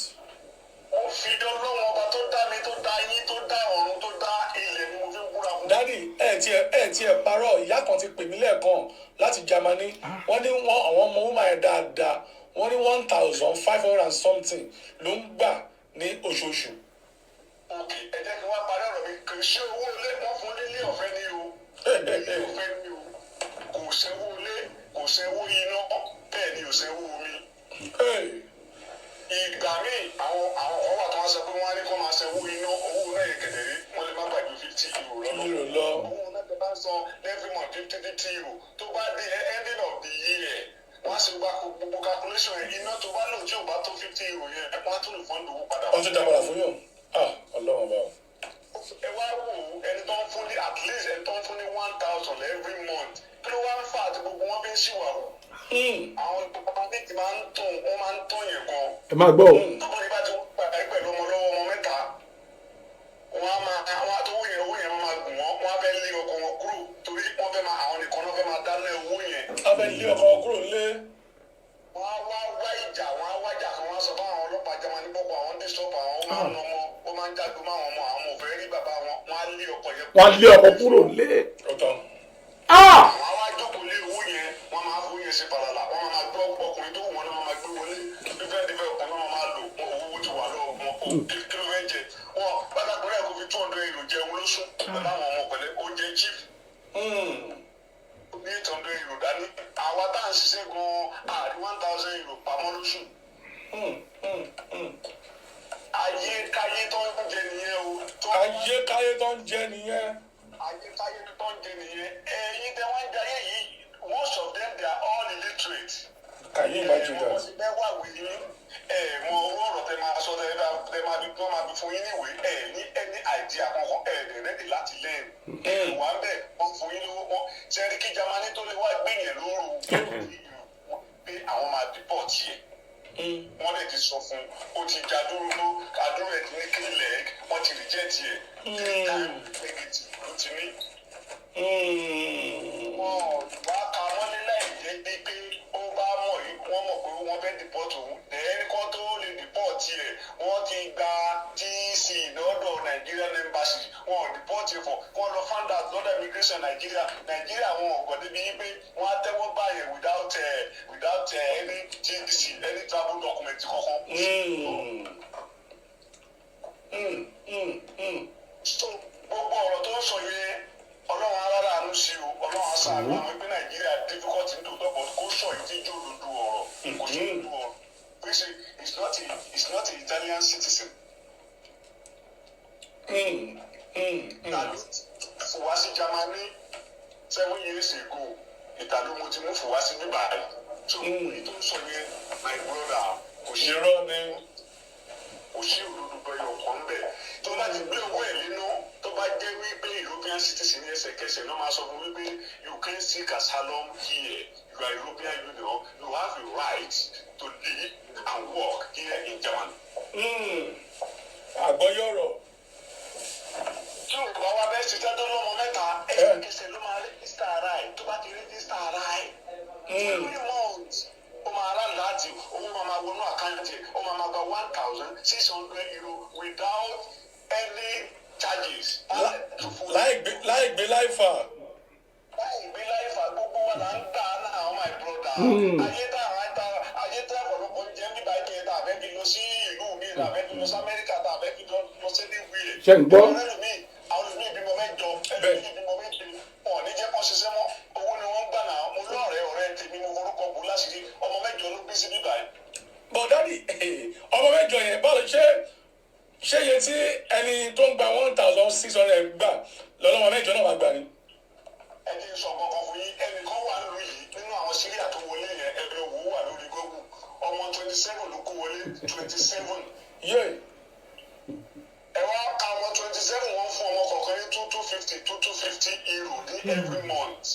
ó fi Ọlọ́run ọba tó dá mi tó dá yín tó dá ọ̀run tó dá ilẹ̀ ni mo fi ń búra fún. dádì ẹ tiẹ̀ parọ́ ìyá kan ti pè mí lẹ́ẹ̀kan láti Jámánì wọ́n ní àwọn ọmọ wúmà yẹn dáadáa wọ́n ní 1,500 and something ló ń gbà ní oṣooṣù. ok ẹ jẹ́ kí wọ́n parí ọ̀rọ̀ mi kì í ṣe owó ilé wọ́n fún nílé ọ̀fẹ́ ní o ilé ọ̀fẹ́ ní o kò ṣẹ́wó ilé kò ṣẹ́wó iná bẹ́ẹ̀ ni ò ṣẹ́wó omi. ìgbà míì àwọn ọ̀rọ̀ wà tó wá sọ pé wọ́n á ní kó máa ṣẹ́wó iná owó náà yẹn kẹ̀dẹ̀rí wọ́n lè má gbàgbé €50 lọ́dọ̀ owó náà tẹ bá ń san every month €50 tó bá di ending of the year wọ́n á ṣe gbogbo calculation yẹn iná tó bá lò tí ò bá tó €50 yẹn wọ́n á tún lè fọ́n lówó padà. wọ́n tún dá padà fún yàn. Ọlọ́run bá o. ẹ wá wò ó ẹni tó ń fún ní at least ẹni tó ń fún ní 1,000 every month kí ló wá ń fà àti gbogbo wọn fi ń ṣìwà o. àwọn ìgbà méjì máa ń tún wọn máa ń tún yẹn gan. ẹ máa gbọ́ o. tọkùnrin bá ti wọ́n pàdé pẹ̀lú ọmọ lọ́wọ́ ọmọ mẹ́ta wọn á máa àwọn àtọwọ́ yẹn owó yẹn máa gùn wọn wọn á fẹ́ lé ọkọ wọn kúrò torí wọn fẹ́ máa àwọn nìkan náà fẹ́ máa dáná owó yẹn. a fẹ́ lé ọkọ kúrò lé. wọ́n á wá ìjà wọ́n á wájà kan wọ́n á sọ fún àwọn ọlọ́pàá Jámánì pọ̀pọ̀ àwọn disturb àwọn ó máa ń nà ọmọ ó máa ń jágbe máa wọn mọ àwọn ò fẹ́ rí bàbá wọn wọ́n á lé ọkọ yẹn. wọ́n á lé ọkọ kúrò lé. ọ̀tọ̀. àwọn á wá jókòó lé owó yẹn wọ́n máa fún yẹn ṣe falala wọ́n máa gbọ́ ọkùnrin tó wù wọ́n náà máa gbé wọlé fífẹ́ ọkùnrin náà máa lò wọ́n owó ti wà lọ́wọ́ wọn kí ló fẹ́ jẹ wọn bàtàkùnrin ẹ̀kọ́ fi 200 euro jẹun lóṣù láwọn ọmọ pẹ̀lẹ́ oúnjẹ chief ní 800 euro dání àwa tá à ń ṣiṣẹ́ gan-an àrí 1,000 euro pamọ́ lóṣù. ayé káyé tó ń jẹ nìyẹn o. ayé káyé tó ń jẹ nìyẹn. ayé káyé tó ń jẹ nìyẹn ẹ̀yin tẹ́ wọ́n ń jayé yìí most of them they are all illiterate. Can you imagine that? wọ́n ti bẹ́ wà wí ní mọ owó ọ̀rọ̀ tẹ́ máa sọ tẹ́ máa bí wọ́n máa bí fún yín níwèé ní any idea kankan dẹ̀ rẹ́dì láti lẹ́yìn. wà á bẹ̀ wọ́n fún yín lówó wọn sẹ́ni kí Jámánì tó lè wá gbẹ̀yìn lóru pé àwọn máa dìbọ̀ tiẹ̀. wọ́n lè ti sọ fún ó ti já dúró ló àdúró ẹ̀ ní kílẹ̀ wọ́n ti reject ẹ̀ negative ló ti ní. wọ́n wá ka wọ́n ní láì jẹ́ pé ó bá mọ̀ yìí wọ́n mọ̀ pé wọ́n fẹ́ deport òun ẹ̀ẹ́nì kan tó lè deport ẹ̀ wọ́n ti gba TC lọ́dọ̀ Nigerian embassy wọ́n deport ẹ̀ fọ̀ wọ́n lọ find out lọ́dọ̀ immigration Nigeria wọn ò gbọ́dọ̀ bí pé wọ́n á tẹ́wọ́ báyẹn without any TC any travel document kankan. So gbogbo ọ̀rọ̀ tó ń sọ yẹn Ọlọ́run arára àánú sí o Ọlọ́run aṣáájú àwọn ẹgbẹ́ Nàìjíríà difficult ní tòótọ́ but kó sọ ìdíje òdodo ọ̀rọ̀ kò sí òdodo ọ̀rọ̀ pé ṣe it's not an Italian citizen. Fùwá sí Jámánì 7 years ago ìtàló mo ti mú fùwá sí bíbá rẹ̀ so èyí tó ń sọ yẹn my brother kò sí irọ́ ní kò sí òdodo bẹ́ẹ̀ ọ̀kan ń bẹ̀ tó bá ti gbé owó ẹ̀ nínú tó bá jẹ́ wípé European citizen ní ẹsẹ̀kẹsẹ̀ ló máa sọ fún wípé you can seek asylum here you are European Union you have a right to live and work here in Germany. àgbọ̀yọ̀rọ̀. tí o bá wá bẹ́ẹ̀ ṣiṣẹ́ tó lọ́mọ mẹ́ta ẹsẹ̀kẹsẹ̀ ló máa rẹ́gísítà ara ẹ̀ tó bá ti rẹ́gísítà ara ẹ̀ 3 months ó máa rà láti owó máa wọnú àkáǹtì ó máa gba 1,600 euro without any charges. láì gbé láì fà. láì gbé láì fà gbogbo wa là ń gbà náà my brother. ayé tá ọ̀pọ̀lọpọ̀ ń jẹ́ bíbá ẹni yẹn tá a fẹ́ fi lọ sí ìlú mi tá a fẹ́ fi lọ sí Amẹ́ríkà tá a fẹ́ fi lọ sí ní wíyẹ. ṣe ń gbọ́. àwọn ẹlòmíì bímọ mẹ́jọ ẹlòmíì bímọ méje wọn ò ní jẹ́ kó ṣiṣẹ́ mọ́ owó ni wọ́n ń gbà náà mo lọ́ọ̀rẹ́ ọ̀rẹ́ tèmi mo forúkọ bù láṣìírí ọmọ mẹ́jọ ló bí sí bíbá yìí. bọ̀dádì ọmọ mẹ́jọ yẹn báwo ṣé iye tí ẹni tó ń gba 1,600 gbà lọ́lọ́mọ mẹ́jọ náà wà gbà ni. ẹ jẹ́ sọ kankan fún yín ẹnìkan wà lórí yìí nínú àwọn Syria tó wọlé yẹn ẹgbẹ́ owó wà lórí Google ọmọ 27 ló kó wọlé 27. ẹ wá ka ọmọ 27 wọ́n fún ọmọ kọ̀ọ̀kan ní 250 euro ní every month.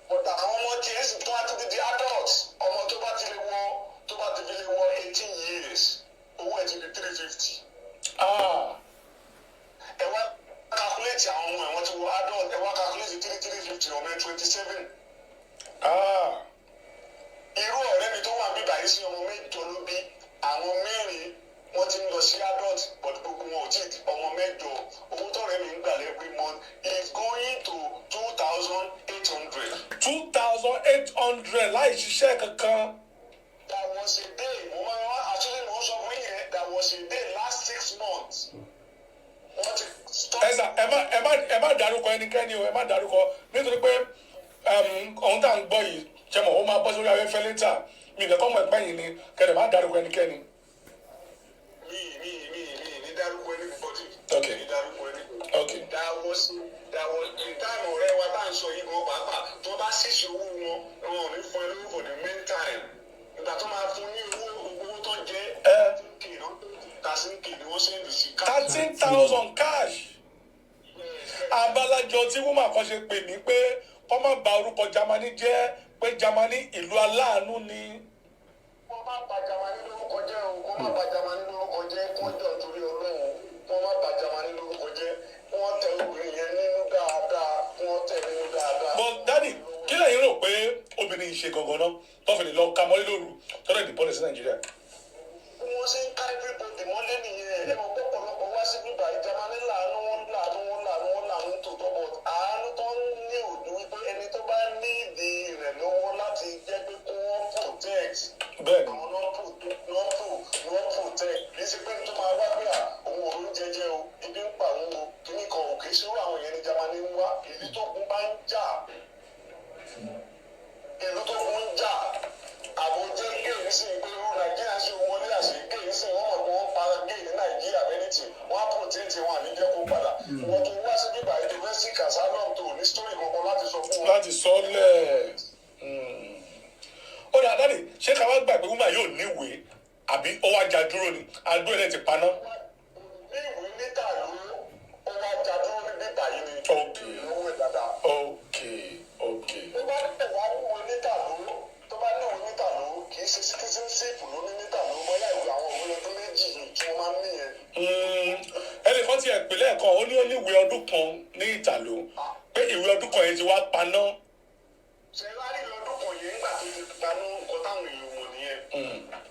but àwọn ọmọ tí ẹ sì tó àti di adult ọmọ tó bá ti lè wọ 18 years owó ẹ ti di 350. ẹ wá calculate àwọn ọmọ ẹ wọ́n ti wọ adult ẹ wá calculate 350 ọmọ ẹ 27. irú ọ̀rẹ́ mi tó wà bíbá yìí sí ọmọ mẹ́jọ ló bí àwọn mẹ́rin wọ́n ti ń lọ sí adult but gbogbo wọn ò tí ì ọmọ mẹ́jọ owó tọ̀rẹ́ mi ń gbà every month is going to 2,800. 2,800 láì ṣiṣẹ́ kankan. That was a day mo máa wá àtúndì mo sọ fún yẹn that was a day last 6 months. wọ́n ti stop. ẹ má dárúkọ ẹnikẹ́ni o ẹ má dárúkọ nítorí pé ohun tá à ń gbọ́ yìí ṣe mọ̀ ó máa bọ́ sórí afẹ́fẹ́ létà mi ìgbà kọ́mọ ẹ̀pẹ́ yìí ni kẹ́lẹ́ má dárúkọ ẹnikẹ́ni. mi ní dárúkọ anybody. Okay. ní dárúkọ anybody. Okay. that was the time ọ̀rẹ́ wa tá à ń sọ yìí gan pàápàá tó bá ṣèṣe owó wọn wọn ò ní fún ẹ lówó for the main time ìgbà tó máa fún ní owó tó jẹ́ kì í náà tàṣínkì ni wọ́n ṣe ń tí woman kan ṣe pè mí pé kọ́ má ba orúkọ Jámánì jẹ́ pé Jámánì ìlú aláàánú ni. wọ́n má bà Jámánì lórúkọ jẹ́ o wọ́n má bà Jámánì lórúkọ jẹ́ kí wọ́n jọ torí Ọlọ́run wọ́n má bà Jámánì lórúkọ jẹ́ kí wọ́n tẹ obìnrin yẹn nínú dáadáa kí wọ́n tẹ nínú dáadáa. but dadi kí lẹ́yìn rò pé obìnrin yìí ṣe gangan náà tó fi lè lọ ka mọ́lé lóru tọ́lẹ̀ dìbọ́lẹ̀ sí Nàìjíríà. wọ́n ṣe ń ká everybody mọ́lé nìyẹn ẹ mọ̀ pé ọ̀pọ̀lọpọ̀ wá sí bíbá Jámánì láàánú wọn láàánú tó tọ́ bọ̀ àánú tó ń ní òdu wípé ẹni tó bá ní ìdí rẹ̀ lọ́wọ́ láti jẹ́ pé kó wọ́n protect. bẹ́ẹ̀ni àwọn non protect kì í ṣe pé tó máa wá pé òun ò ń jẹjẹ o ibi ń pa òun o kíní kan ò kì í ṣe irú àwọn yẹn ní Jámánì ń wá ìlú tó kún bá ń jà àwọn jẹ́ géèmì sí pé irú Nàìjíríà ṣe wọlé àṣẹ géèmì sí wọ́n mọ̀ pé wọ́n para géèmì Nàìjíríà bẹ́nìtì wọ́n á protect wọn àní jẹ́ kó padà wọ́n tó wá sí bíbá domestic asylum tó ní story kankan láti sọ fún wọn. láti sọ lẹ̀ ó dà dáàdì ṣé ká wá gbà pé woman yóò níwèé àbí ó wá jà dúró ni àdúrà ẹ̀ ti paná. ní ìwé níta ló ó wá jà dúró ní bíbá yìí ni. ok tó bá tẹ̀ wá níwèé níta ló tó bá ní òun níta ló kì í ṣe citizenship ló ní níta ló bóyá ìwé àwọn òwe ọdún méjì tí wọ́n máa ń níyẹn. ẹnìkan ti ẹ̀ pè lẹ́ẹ̀kan ó ní ìwé ọdún kan ní Ìtàló pé ìwé ọdún kan yẹn ti wá paná. ṣe lárí ọdún kan yẹn nígbà tó ti gbanú nǹkan táwọn èèyàn wò nìyẹn.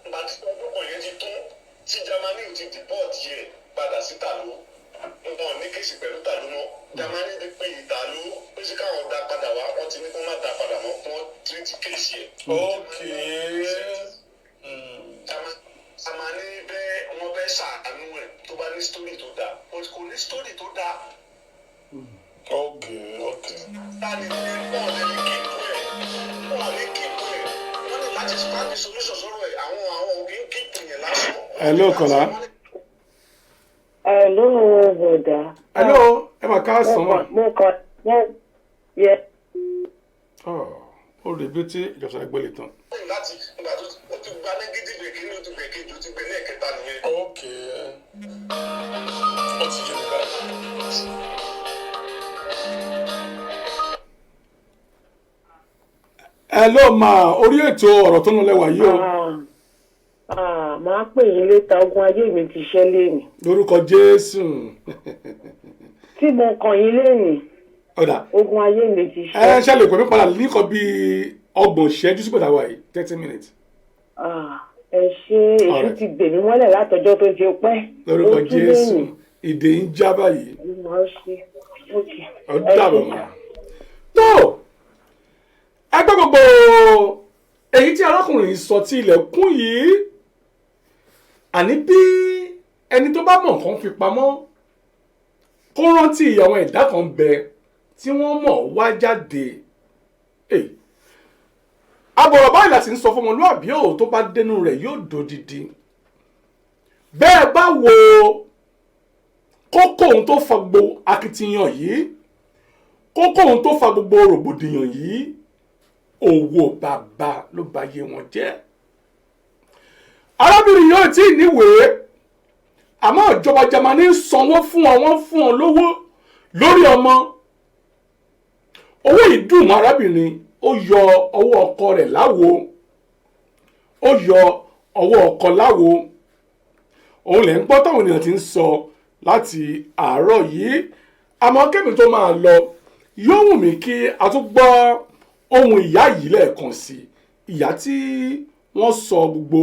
nígbà tí ọdún kan yẹn ti tún tí Jámánì ti deport yẹ padà sí Ìtàló wọn ní kéṣì pẹ̀lú Ìtàló mọ́ Jámánì ti pé Ìtàló pé sí káwọn dá padà wá wọ́n ti ní kó má dá padà mọ́ kí wọ́n tírítì kéṣì ẹ̀. Jámánì bẹ́ẹ̀ wọ́n bẹ́ẹ̀ ṣàánú ẹ̀ tó bá ní sítórì tó dáa but kò ní sítórì tó dáa. Tani ní wọ́n lè ní kíkú ẹ̀ wọ́n lè kíkú ẹ̀ wọ́n ní láti find the solution sọ̀rọ̀ ẹ̀ àwọn òbí ń kíkú yẹn lásán. Hello, Kọ́lá. Hello, bọ̀dá. Hello, ẹ máa ká sàn án. Mo kàn yẹ. Ó rè bí tí ìjọba ẹgbẹ́ lè tán. láti ìgbà tó o ti gba negative gbèké ní o ti gbèké ju ti gbé ní ẹ̀kẹta nìyẹn. ok ó ti yé mi báyìí. Hello ma orí ètò ọ̀rọ̀ tó ń lọ lẹ́wà yìí o. Màá pè yín létà ogun ayé mi ti ṣẹ́ léèmí. Lórúkọ Jésù. Tí mo kàn yín léèmí. Ọ̀dà. Ogun ayé mi ti ṣẹ́. Ẹ ṣe lè pè mí padà nìkan bíi 30 ìṣẹ́jú sí pẹ̀lú àwa yìí 30 minutes. Ẹ ṣe èṣù ti gbè mí mọ́lẹ̀ látọjọ́ tó ti pẹ́. Lórúkọ Jésù ìdè ń já báyìí. Ó dàbọ̀ mọ́. Tó ẹgbẹ́ gbogbo èyí tí arákùnrin sọ tí ilẹ̀kùn yìí àní bí ẹni tó bá mọ̀ nǹkan fi pamọ́ kó rántí àwọn ẹ̀dá kan bẹ tí wọ́n mọ̀ wá jáde. Àbọ̀rọ̀ báyìí láti ń sọ fún ọmọlúwàbí ò tó bá dénú rẹ̀ yóò dòdìdì. Bẹ́ẹ̀ bá wo kókó ohun tó fa gbogbo akitiyan yìí kókó ohun tó fa gbogbo rògbòdìyàn yìí owó bàbá ló bá yé wọn jẹ́. Arábìnrin yóò tí ì níwèé àmọ́ ìjọba Jámánì ń sanwó fún wọn fún ọ lówó lórí ọmọ. Owó yìí dùn mọ́ arábìnrin ó yọ ọwọ́ ọkọ rẹ̀ láwo ó yọ ọwọ́ ọkọ láwo òun lè ń gbọ́ táwọn ènìyàn ti ń sọ láti àárọ̀ yìí àmọ́ kẹ́mi tó máa lọ yóò wù mí kí a tún gbọ́ ohun ìyá yìí lẹ́ẹ̀kan sí ìyá tí wọ́n sọ gbogbo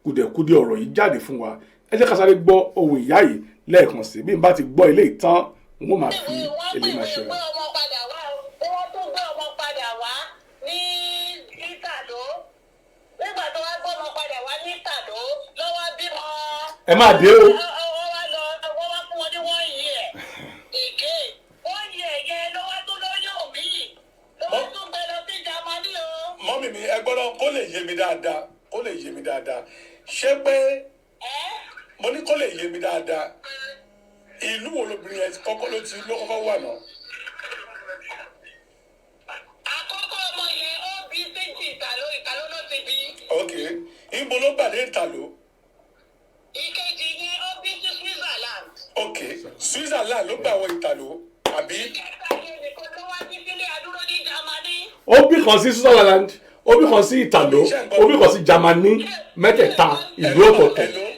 kùdẹ̀kùdẹ̀ ọ̀rọ̀ yìí jáde fún wa ẹ jẹ́ ká sáré gbọ́ ohun ìyá yìí lẹ́ẹ̀kan sí bí n bá ti gbọ́ ilé ìtàn n ó máa fi eléyìí máa ṣe rà. wọ́n tún gbé ọmọ padà wá ní Ìtàló nígbà tó wá gbé ọmọ padà wá ní Ìtàló lọ́wọ́ bímọ. ẹ máa dé o. wọ́n wá fún wọn ní wọ́n yí ẹ̀ èké wọ́n yí ẹ̀yẹ lọ́wọ́ tó lóyún mi lọ́wọ́ tó gbẹ lọ sí Jámánì o. mọ́mì mi ẹ gbọ́dọ̀ kó lè yé mi dáadáa ṣé pé mo ní kó lè yé mi dáadáa ìlú wo lobìnrin yẹn kọ́kọ́ ló kọ́kọ́ wà náà. àkọ́kọ́ ọmọ yẹn ó bí séjì Ìtàló ló ti bí. ok ibo ló gbà dé Ìtàló. ìkejì yẹn ó bí sí Switzerland. ok Switzerland ló gbà wọ Ìtàló àbí. ìkẹta yẹn ó bí kan sí Switzerland ó bí kan sí Ìtàló ó bí kan sí Germany mẹ́tẹ̀ẹ̀ta ìlú ọ̀tọ̀ọ̀tọ̀.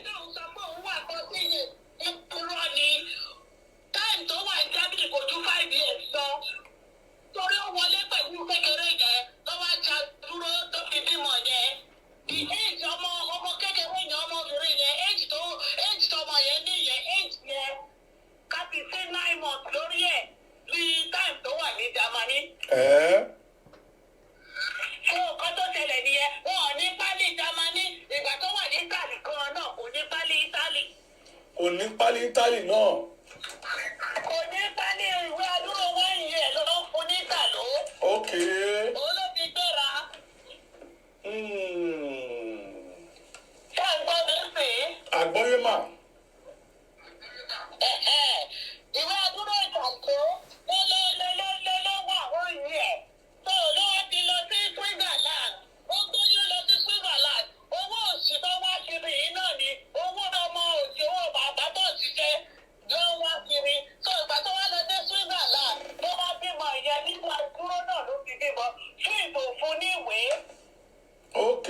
Òní pálí Ítálì náà. Kò ní pálí ìwé adúrò wọ́n yẹ lọ́wọ́ fún ní Ìtàló. Ok. Òun ló ti gbéra. Ṣé à ń gbọ́ mi sí? Àgbọ́yé mà. Ìwé adúrò Ìtàló ló wà wọ́n yẹ. Tó lọ́wọ́ ti lọ sí Switzerland. Ó gbóyún lọ sí Switzerland. Owó òṣì tó wá kiri yìí náà ni owó ọmọ òṣì owó bàbá tó ṣiṣẹ́ ló wá kiri. Tó ìgbà tó wá lọ sí Switzerland ló wá bímọ ìyẹn nígbà dúró náà ló fi bímọ fún ìbò fún níwèé. Ok.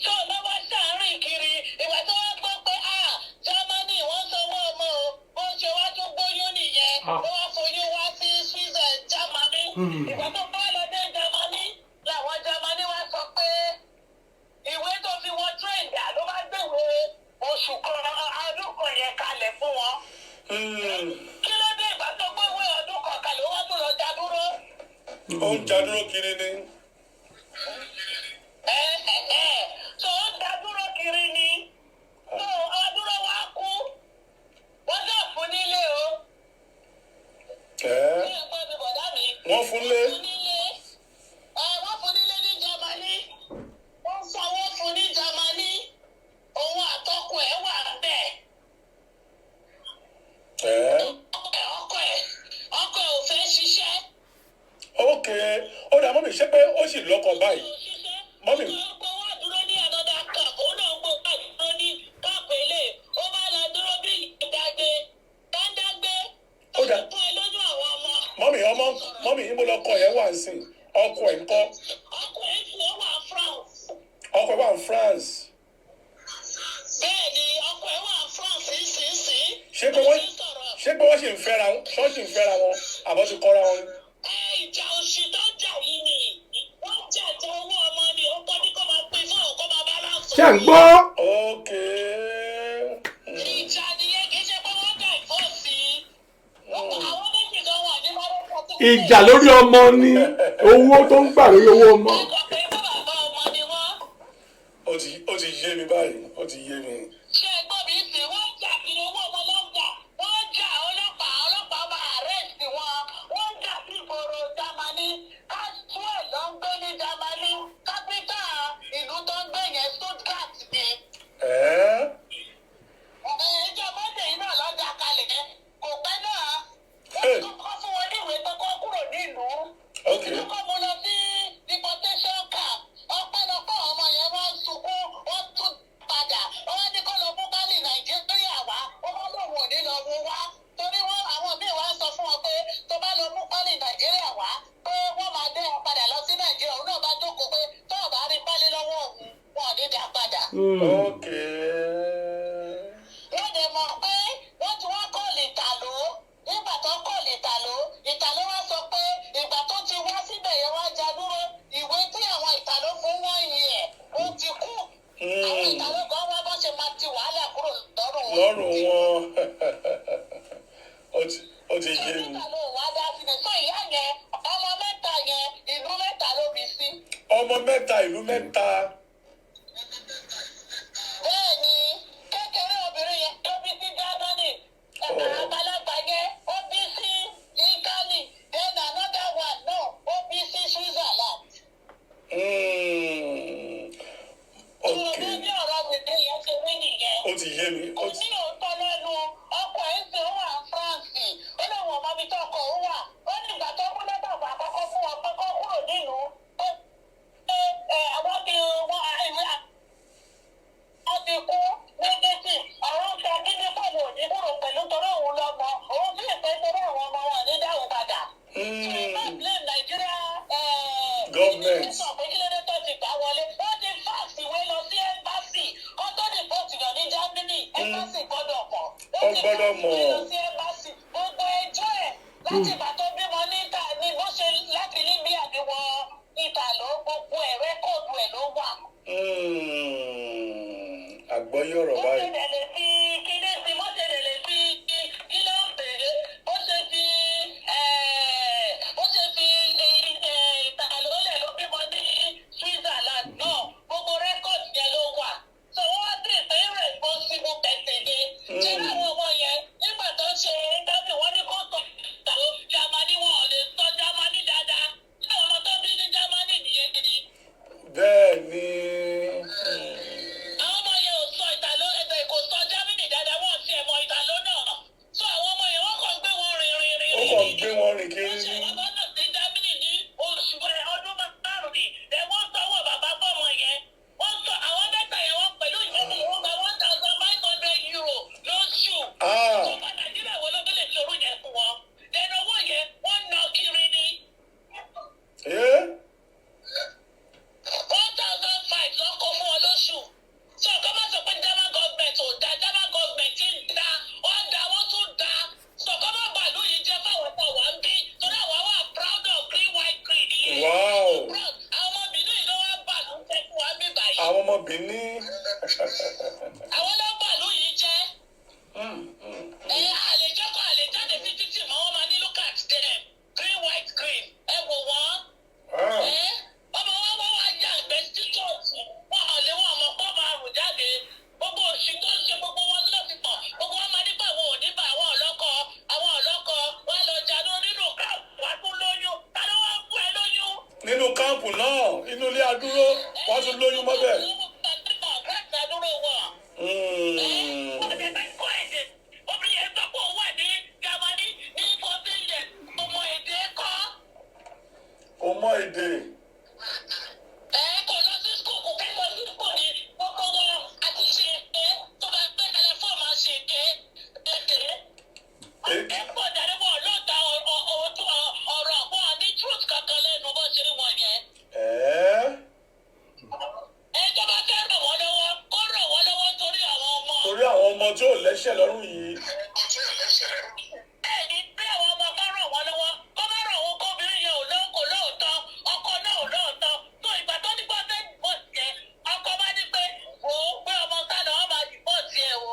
Tó lọ́wọ́ ṣàárín kiri ìgbà tó wá gbọ́ pé Germany wọ́n sanwó ọmọ o bó ṣe wá tún gbóyún nìyẹn ó wá foyún wá sí Switzerland Germany. Ìgbà tó bá lọ dé Germany làwọn Germany wá sọ pé ìwé tó fi wọ́n tírẹ̀dà ló bá gbèwé oṣù kan ọdún kan yẹn kalẹ̀ fún wọn. Kí ló dé ìgbà tó gbèwé ọdún kan kalẹ̀ ó wá tó lọ já dúró? Ó ń já dúró kiri ni. So ó dá dúró kiri ni. So ọdúró wa kú. Wọ́n sọ fún nílé o. Wọ́n fún lé. Wọ́n fún nílé ní Germany. Wọ́n sanwó fún ní Germany. Òun àtọkọ ẹ̀ wà bẹ́ẹ̀. Ọkọ ẹ̀ ò fẹ́ ṣiṣẹ́. Ok. Ó dà mọ́mì ṣé pé ó sì lọ́kọ báyìí. Mọ́mì. Gbogbo wa dúró ní ànọ́dá cup. Ó náà gbogbo àdúró ní cup èlé. Ó máa lọ dúró bí ìdágbé. Dáńdágbé. Ó dà. Fún ẹ lójú àwọn ọmọ. Mọ́mì yín mo lọ́kọ yẹn wà sí. Ọkọ ẹ̀ ń kọ́. Ọkọ ẹ̀ fi ó wà France. Ọkọ ẹ̀ wà ní France. Bẹ́ẹ̀ni, ọkọ ẹ̀ wà France sísìn. Ṣé pé wọ́n sì ń fẹ́ra wọn? Ṣọ́ọ̀ṣì ń fẹ́ra wọn? Àbọ̀ ti kọ́ra wọn? Ìjà òṣì tó jà yìí ni. Wọ́n jà jẹ owó ọmọ ni. Ó kọ́ ní kó máa pín fún òun kó máa bá láǹsọ̀. ṣé ń gbọ́. Ok. Ìjà nìyẹn kì í ṣe pé wọ́n dà ìfọ́sí. Àwọn méjì kan wà ní Márùn-ún tó ìjà lórí ọmọ ni owó tó ń gbà lórí owó ọmọ. Ó ti yé mi báyìí. Ó ti yé mi. Ṣé ẹgbọ́n mi sì wọ́n jà kiri owó ọmọ lọ́jà? Wọ́n jà ọlọ́pàá máa àrẹ́sì wọn. Wọ́n jà sí ìgboro Germany. Casual ló ń gbé ní Germany. Kápítà ìlú tó ń gbé yẹn Stuttgart ni. Ẹjọ́ Monday yìí náà lọ́jà kalẹ̀. Kò pẹ́ náà. Wọ́n kọ́kọ́ fún wọn ní ìwé tó kọ́ kúrò nílùú. Kọ́kọ́ mo lọ sí deportation camp. Ọpẹ́lọpẹ́ ọmọ yẹn wọ́n sunkún. Wọ́n tún padà. Wọ́n ní kó lọ mú Bálí Nàìjíríà wá. Wọ́n lòun ò ní lọ mú wá. Torí àwọn míì wá sọ fún wọn pé tó bá lọ mú Bálí Nàìjíríà wá pé wọ́n máa dé wọn padà lọ sí Nàìjíríà. Òun náà bá jókòó pé tó ò bá rí Bálí lọ́wọ́ òun wọn ò ní dá padà. Ok. Wọ́n dẹ̀ mọ̀ pé wọ́n ti wá kọ́ọ̀lì Ìtàló. Nígbà tó kọ́ọ̀lì Ìtàló wá sọ pé ìgbà tó ti wá síbẹ̀ yẹn wá já dúró ìwé tí àwọn Ìtàló fún wọ́n yẹ ó ti kú. Àwọn Ìtàló kan wá bá ṣe máa ti wàhálà kúrò lọ́rùn wọn. Ó ti yé mi. Ìtàló wá dá sí ni. Sọ ìyá yẹn ọmọ mẹ́ta yẹn ìlú mẹ́ta ló bí sí. Ọmọ mẹ́ta ìlú mẹ́ta. Bẹ́ẹ̀ni, kékeré obìnrin yẹn tó bí sí Germany. Àgbàlagbà yẹn ó bí sí Italy. Then another one náà ó bí sí Switzerland. Ok. Bí ọ̀rọ̀ mi dé yẹn ṣe wí nìyẹn. Ó ti yé mi. Kò sí òótọ́ lẹ́nu ọkọ̀ ẹ̀ ń ṣe ó wà France. Ó lè wọ̀n mọ́bí tó ọkọ̀ ó wà. Ó ní ìgbà tó kú lẹ́tà àkọ́kọ́ fún wọn pé kó kúrò nílùú. Àwọn mọ̀ pé kí ló dé tó ti gbà wọlé wọ́n ti fax ìwé lọ sí ẹ́mbásì kó tó dìpọ́tì yàn ní Germany ẹ́mbásì gbọ́dọ̀ mọ̀ wọ́n ti fax ìwé lọ sí ẹ́mbásì gbogbo ẹjọ́ ẹ̀ láti ìgbà tó bímọ níta ni bó ṣe láti Libya ni wọ́n níta ló gbogbo ẹ̀ rẹ́kọ̀dù ẹ̀ ló wà. Àgbọ́yé ọ̀rọ̀ báyìí. Ó ṣe lè fi kíní sí bó ṣe lè fi kí ló ń bèrè ó ṣe fi ìtàlólẹ̀ ló bímọ ní Switzerland náà gbogbo rẹ́kọ̀dì yẹn ló wà. So wọ́n ti pé responsible person ni. Ṣé àwọn ọmọ yẹn nígbà tó ṣe dábì wọ́n ní kó sọ ìtàló Germany wọn ò lè sọ Germany dáadáa. Ṣé ọmọ tó bí ní Germany nìyẹn gidi? Bẹ́ẹ̀ ni. Àwọn ọmọ yẹn ò sọ ìtàló ẹgbẹ́ kò sọ Germany dáadáa wọ́n ti ẹ̀mọ ìtàló náà. So àwọn ọmọ yẹn wọ́n kàn gbé wọn rìn. Ó kàn gbé wọn rìn kiri Wọ́n ṣe ní. bàbá náà sí Germany ní oṣù ọdún márùn-ún ni. Ẹ̀ wọ́n sanwó bàbá fọ́mọ yẹn. Wọ́n sọ àwọn mẹ́ta yẹn wọ́n pẹ̀lú ìyẹn wọ́n gba €1,500 lóṣù. Ìjọba Nàìjíríà wo ló lè ṣòro yẹn fún wọn? Lẹ́nu owó yẹn wọ́n ná kiri ni. 1,500 lọ́kọ̀ fún wọn lóṣù. So kọ́ máa sọ pé German government ò da German government ń da wọ́n da wọ́n tún da. So kọ́ máa bàálù yìí jẹ́ fáwọn ọ̀pọ̀ wà ń bí torí àwọn wà proud of green white green yìí. Wow. Proud àwọn ọmọ Benin yìí ló wá bàálù jẹ́ fún wa bí báyìí. Àwọn ọmọ Benin. Àwọn ló bàálù yìí jẹ́. Àlejòkó àlejáde sí títì mọ́ wọ́n máa ní look at them green white green ẹ wò wọ́n. Ọmọ wọn wá yá ìgbẹ́ sí ṣọ́ọ̀ṣì wọn ò lé wọn ọmọ pọ́ máa rùn jáde gbogbo òṣì tó ń ṣe gbogbo wọn lọ́sìtàn gbogbo wọn máa nípa àwọn òníbà àwọn ọlọ́kọ wọn lọ jáde nínú wàá tún lóyún ta ló wá fún ẹ lóyún. Nínú káàmpù náà inú ilé adúró wọ́n tún lóyún mọ́bẹ̀. Obìnrin yẹn gbọ́ pé òun wà ní Germany ní 14 years ọmọ èdè kọ́. Ó mọ èdè. Kò lọ sí skul kò kẹ́kọ̀ọ́ sí skul ní gbogbo wọn àti ṣe tó bá gbé kalẹ̀ fọ́ọ̀mù àṣẹ pọ̀ dáre wọn lọ́ta ọ̀rọ̀ wọn ní truth kankan lẹ́nu bó ṣe wọ̀n yẹn. Ìjọba fẹ́ ràn wọ́n lọ́wọ́ kó ràn wọ́n lọ́wọ́ torí àwọn ọmọ. Torí àwọn ọmọ tí ò lẹ́sẹ̀ lọ́rùn yìí. Bẹ́ẹ̀ni bí àwọn ọmọ bá ràn wọ́n lọ́wọ́ kó bá ràn wọ́n kóbìnrin yẹn ò lóòótọ́ ọkọ náà ò lóòótọ́ tó ìgbà tó ní bọ́ fẹ́ dìbò tiẹ̀ ọkọ bá ní pé wò ó pé ọmọ sálọ wọn máa dìbò tiẹ̀ o.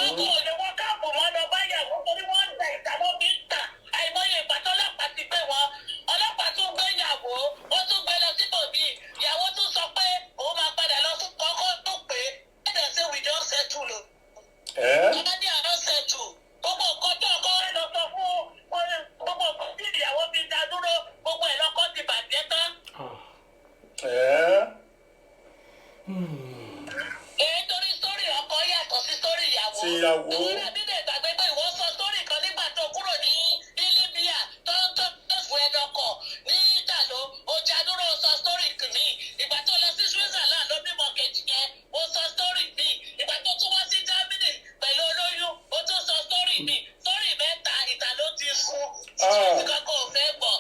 Ọkọ ò lè wọ́n káàbù wọn lọ báyàwó torí wọ́n ń ta ìdáná bí ń tà àìmọye ìgbà tó ọlọ́pàá ti gbé wọn ọlọ́pàá tún gbé ìyàwó ó tún gbé lọ síbòmí ìyàwó tún sọ pé òun máa padà lọ sí kọ́kọ́ tó pé ẹ̀dẹ̀ ṣe we don settle o. Ọba ní àná settle gbogbo nǹkan tó ọkọ rẹ lọ sọ fún gbogbo nǹkan tí ìyàwó fi dá dúró gbogbo ẹ̀ lọ́kọ́ ti bàjẹ́ tán. Torí sórí ọkọ yàtọ̀ sí sórí ìyàwó. Ti ìyàwó. Àwọn ará bíbẹ̀ ìgbàgbé pé ìwọ sọ sórí kan nígbà tó kúrò ní Libya tó fún ẹ̀dọ́kọ̀ ní ìtàló ọjà dúró sọ sórí mi ìgbà tó lọ sí Switzerland ló bímọ kejì yẹn ó sọ sórí mi ìgbà tó tún wá sí Germany pẹ̀lú olóyún ó tún sọ sórí mi sórí mẹ́ta ìtàló ti fún ṣíṣe kankan ò fẹ́ gbọ́.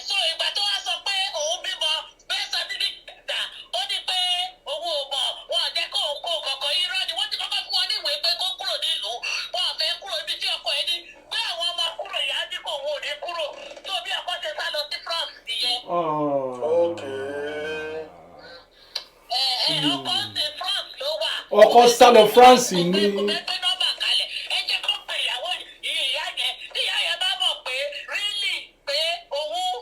So ìgbà tó wá sọ pé òun bímọ bẹ́ẹ̀ sàtífíkẹ̀tà ó ní pé òun ò mọ̀ wọn ò jẹ́ kó òun kó kọ̀ọ̀kan irọ́ ni wọ́n ti kọ́kọ́ fún wọn ní ìwé pé kó kúrò nílùú wọn ò fẹ́ kúrò ibi tí ọkọ ẹ̀ ní pé àwọn ọmọ kúrò ìyá ní kò òun ò ní kúrò tó bí ọkọ ṣe sá lọ sí France nìyẹn. Ọkọ ṣe France ló wà. Ọkọ sá lọ France ní. Kò fẹ́ pé nọ́mbà kalẹ̀ ẹ jẹ́ kó pe ìyàwó ìyá yẹn tí ìyá yẹn bá mọ̀ pé rílì pé òun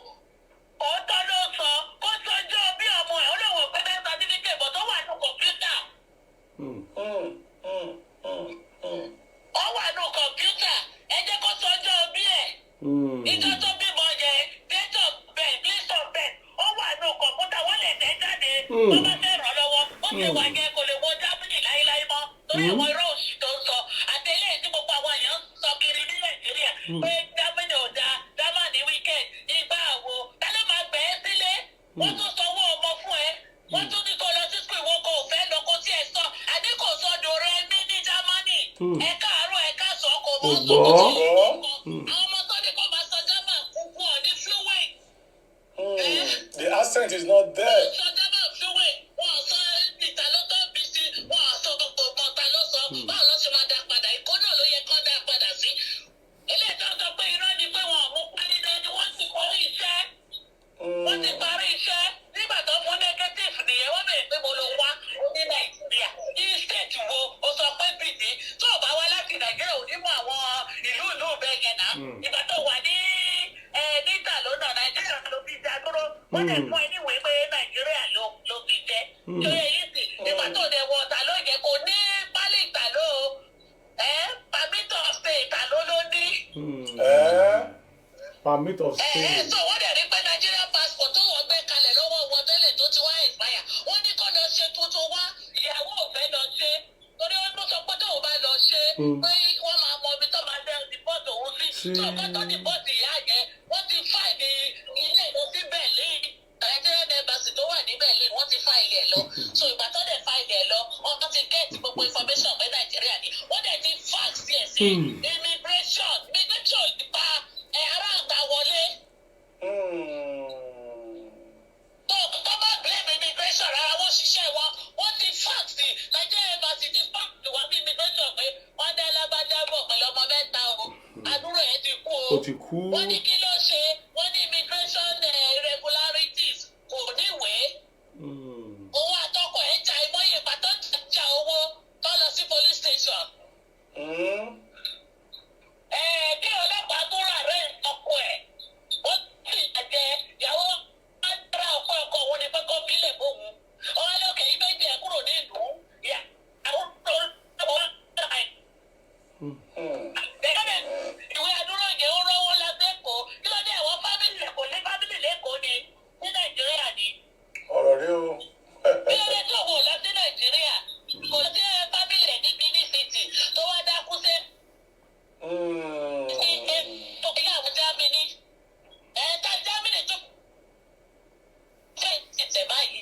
òótọ́ ló sọ kó sọjọ́ bí ọmọ ẹ̀ ó lè wọ̀ pé bẹ́ẹ̀ certificate bọ̀ tó wà ní kọ̀mpútà. Ó wà ní kọ̀mpútà ẹ jẹ́ kó sọjọ́ bí ẹ̀. Ìjọ tó bímọ yẹn date of birth place of birth ó wà ní kọ̀mpútà wọ́n lè tẹ̀ jáde wọ́n bá fẹ́ ràn lọ́wọ́ ó ti wà yẹn kò lè wọ Germany láéláé mọ́ torí àwọn irọ́ òṣì tó ń sọ àtẹlẹ́ tí gbogbo àwọn èèyàn ń sọ kiri ní Nàìjíríà pé Germany ò dáa Germany weekend ìgbà àwo ta ló máa gbẹ̀ ẹ́ sílé wọ́n tún sanwó ọmọ fún ẹ wọ́n tún ní kó lọ sí school ìwọ kò fẹ́ lọ kó tí ẹ sọ àdínkù sọdọ̀ rẹ ní Germany ẹ káàárọ̀ ẹ káàsán kò mọ́ sọ kó tí ì àwọn ọmọ tó ní kó máa sọ German kúkú ọ̀ ní fluent. The accent is not there. sọ German fluwẹ̀ wọn sọ ìta ló tọ́ bí sí wọn sọ gbogbo mọ́ta ló sọ báwo ló ṣe máa dá padà ìkó náà ló yẹ kán dá padà sí. ilé ìtọ́jú pé irọ́ ni pé wọn ò mú pálí náà ni wọ́n ti parí iṣẹ́. wọ́n ti parí iṣẹ́ nígbà tó fún negative nìyẹn wọ́n bẹ̀rẹ̀ pé mo lọ wá ní Nàìjíríà ní state wo o sọ pé bìdí tó o bá wá láti Nàìjíríà ò ní mọ àwọn ìlú bẹ́ẹ̀ yẹn náà ìgbà tó wà ní níta lónà Nàìjíríà ló fi dá dúró wọ́n lè fún ẹ níwèé pé Nàìjíríà ló fi jẹ́ tó yẹ yìí sì ìgbà tó dẹ̀ wọ ọ̀tà ló yẹ kó ní pálí ìtàló permit of stay ìtàló ló ní. Permit of stay. So wọ́n dẹ̀ rí pé Nigerian passport tó wọ́n gbé kalẹ̀ lọ́wọ́ wọn tẹ́lẹ̀ tó ti wá expire wọ́n ní kó lọ ṣe tuntun wá ìyàwó ò fẹ́ lọ ṣe torí ó sọ pé tóun bá lọ ṣe pé wọ́n máa mọ ibi tó máa dẹ́ dìbọ́tò òun sí tó ọkọ̀ tó dìbọ́tò ìyá yẹn wọ́n ti fáìlì ilé ìlú sí Berlin Nigerian embassy tó wà ní Berlin wọ́n ti fáìlì ẹ̀ lọ so ìgbà tó dẹ̀ fáìlì ẹ̀ lọ wọ́n ti gẹ́ẹ̀tì gbogbo information pé Nàìjíríà ni wọ́n dẹ̀ ti fax ẹ̀ sí immigration ti pa ará àgbà wọlé. tó bá blame immigration rárá wọ́n ṣiṣẹ́ wọn wọ́n ti fax sí Nigerian embassy ti fax wá sí immigration pé wọ́n dá lágbájá bọ̀ pẹ̀lú ọmọ mẹ́ta o àdúrò ẹ̀ ti kú o. Ó ti kú. wọ́n ní kí ló ṣe wọ́n ní immigration irregularities kò níwèé. owó àtọkọ ẹ̀ jà ìmọ̀ye ìpàtọ́ jà owó tó lọ sí police station. Bí ọlọ́pàá tó rà rẹ̀ ọkọ ẹ̀ ó ti àjẹ ìyàwó máa ọkọ òun ni pé kó fi lè bóun ọwọ́ lókè yìí méjì ẹ̀ kúrò ní ìlú ìyá àwọn tó ń wọ́n rà ẹ̀. Gẹ́gẹ́ ìwé àdúrà yẹn ó rọ́wọ́ lásìkò kí ló dé àwọn fámìlì lẹ́kọ̀ọ́ ní fámìlì lẹ́kọ̀ọ́ ni ní Nàìjíríà ni. Ọ̀rọ̀ rí o. Bí ó lè tó wò lọ sí Nàìjíríà kò sí fámìlì ẹ̀ ní Benin City tó wá dákú sí. Ìyàwó Jámínì ẹ̀ẹ́dá Jámínì tó ṣe ìtẹ̀ báyìí.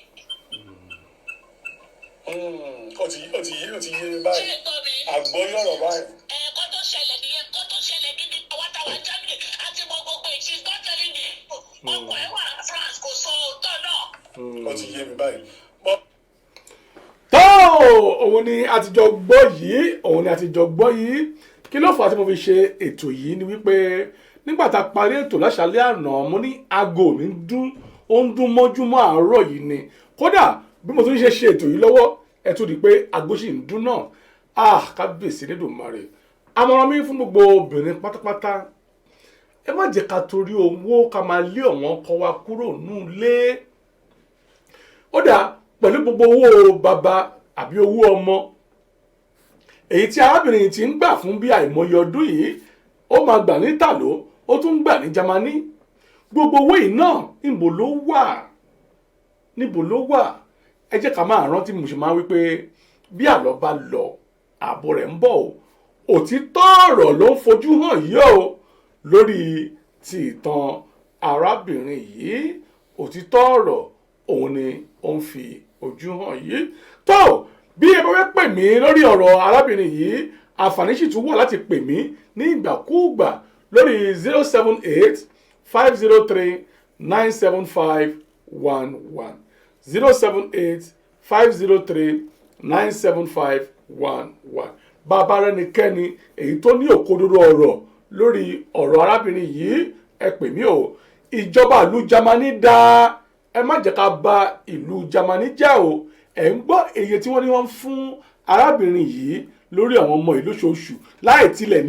Ó ti yé mi báyìí. Àgbọ́yé ọ̀rọ̀ báyìí. Ẹ̀ẹ́kọ́ tó ṣẹlẹ̀ nìyẹn kọ́ tó ṣẹlẹ̀ gidi àwátàwá Jámínì àti mọ gbogbo ìṣí gbọ́tẹ̀lì ní ọkọ̀ ẹ̀wà France kò sọ òótọ́ náà. Ó ti yé mi báyìí. tó òun ni àtijọ́ gbọ́ yìí kí ló fà á tí mo fi ṣe ètò yìí ni wípé nígbà tá a parí ètò láṣálẹ́ àná mo ní aago mi ó ń dún mọ́júmọ́ àárọ̀ yìí ni kódà bí mo tún ṣe ètò yìí lọ́wọ́ ẹ tún rí i pé aago sì ń dún náà kábíyèsí Elédùmarè àmọ̀ràn mi fún gbogbo obìnrin pátápátá ẹ má jẹ́ ká torí owó ká máa lé ọ̀wọ́n ọkọ wa kúrò nílé ó dà pẹ̀lú gbogbo owó bàbá àbí owó ọmọ èyí tí arábìnrin ti ń gbà fún bí àìmọye ọdún yìí ó máa gbà ní Ìtàló ó tún gbà ní Jámánì gbogbo owó yìí náà níbo ló wà ẹ jẹ́ ká máa rántí mo ṣe máa wí pé bí àlọ́ bá lọ ààbò rẹ̀ ń bọ̀ o òtítọ́ ọ̀rọ̀ ló ń fojú hàn yìí o lórí ti ìtàn arábìnrin yìí òtítọ́ ọ̀rọ̀ òun ni ó ń fi ojú hàn yìí tó bí ẹ bá fẹ́ pè mí lórí ọ̀rọ̀ arábìnrin yìí àǹfààní sì tún wà láti pè mí ní ìgbàkúùgbà lórí 078-503-97511 078-503-97511 bàbá rẹnikẹ́ni èyí tó ní òkodoro ọ̀rọ̀ lórí ọ̀rọ̀ arábìnrin yìí ẹ pè mí o ìjọba ìlú Jámánì dáa ẹ má jẹ́ ká bà ìlú Jámánì jẹ́ o ẹ̀ ń gbọ́ èyí tí wọ́n ní wọ́n fún arábìnrin yìí lórí àwọn ọmọ ìlú oṣooṣù láì tilẹ̀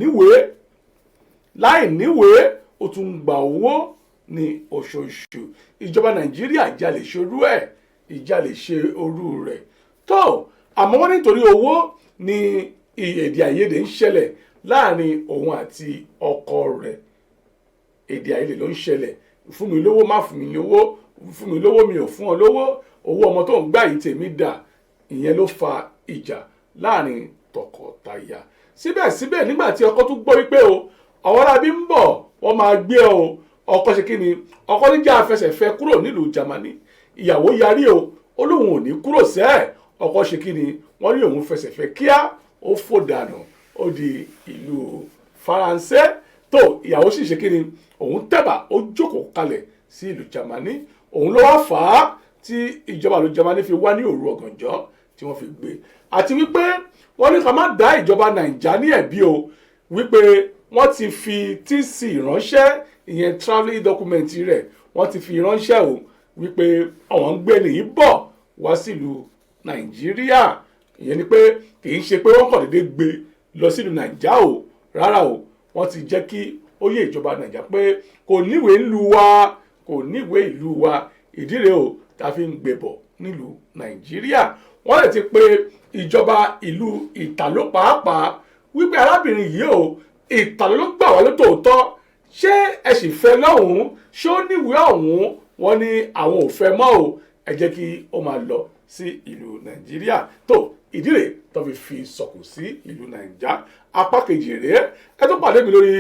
níwèé ó tún gba owó ní oṣooṣù ìjọba Nàìjíríà ìjà lè ṣerú ẹ̀ ìjà lè ṣe orú rẹ̀ tó àmọ́ wọ́n nítorí owó ni èdè àìyedè ń ṣẹlẹ̀ láàrin òun àti ọkọ rẹ̀ èdè àìyedè ló ń ṣẹlẹ̀ fún mi lówó má fún mi lówó fún mi lówó mi ò fún ọ lówó owó ọmọ tó ń gbà yìí tèmi dà ìyẹn ló fa ìjà láàrin tọkọtaya síbẹ̀síbẹ̀ nígbà tí ọkọ tún gbọ́ wípé o ọ̀wọ́ra bí ń bọ̀ wọ́n máa gbé ọ ọkọ ṣe kí ni ọkọ níjà afẹsẹ̀fẹ́ kúrò nílùú Jámánì ìyàwó yarí o ó lóun ò ní kúrò sẹ́ẹ̀ ọkọ ṣe kí ni wọ́n ní òun fẹsẹ̀fẹ́ kíá ó fò dànù ó di ìlú Faransé tó ìyàwó sì ṣe kí ni òun tẹ̀bà ó jókòó kalẹ̀ sí ìlú Jámánì òun ló wá fà á tí ìjọba ìlú Jámánì fi wá ní òru ọ̀gànjọ́ tí wọ́n fi gbé àti wípé wọ́n ní ká má dá ìjọba Nàìjíríà ní ẹ̀bi o wípé wọ́n ti fi TC ránṣẹ́ ìyẹn travelling document rẹ̀ wọ́n ti fi ránṣẹ́ o wípé àwọn ń gbé nìyí bọ̀ wá sílùú Nàìjíríà ìyẹn ni pé kì í ṣe pé wọ́n kàn déédéé gbé lọ sílùú Nàìjíríà o rárá o wọ́n ti jẹ́ kí ó yé ìjọba Nàìjíríà pé kò níwèé ìlú wa kò níwèé ìlú wa ìdí rèé o tá a fi ń gbé bọ̀ nílùú Nàìjíríà wọ́n lè ti pé ìjọba ìlú Ìtàló pàápàá wípé arábìnrin yìí o Ìtàló ló gbà wá lótòótọ́ ṣé ẹ sì fẹ́ lọ́hùn-ún ṣé ó níwèé ọ̀hún wọ́n ní àwọn ò fẹ́ mọ́ o ẹ jẹ́ kí ó máa lọ sí ìlú Nàìjíríà tó ìdí rèé tó fi sọ̀kò sí ìlú Nàìjíríà apá kejì rèé ẹ tó pàdé mi lórí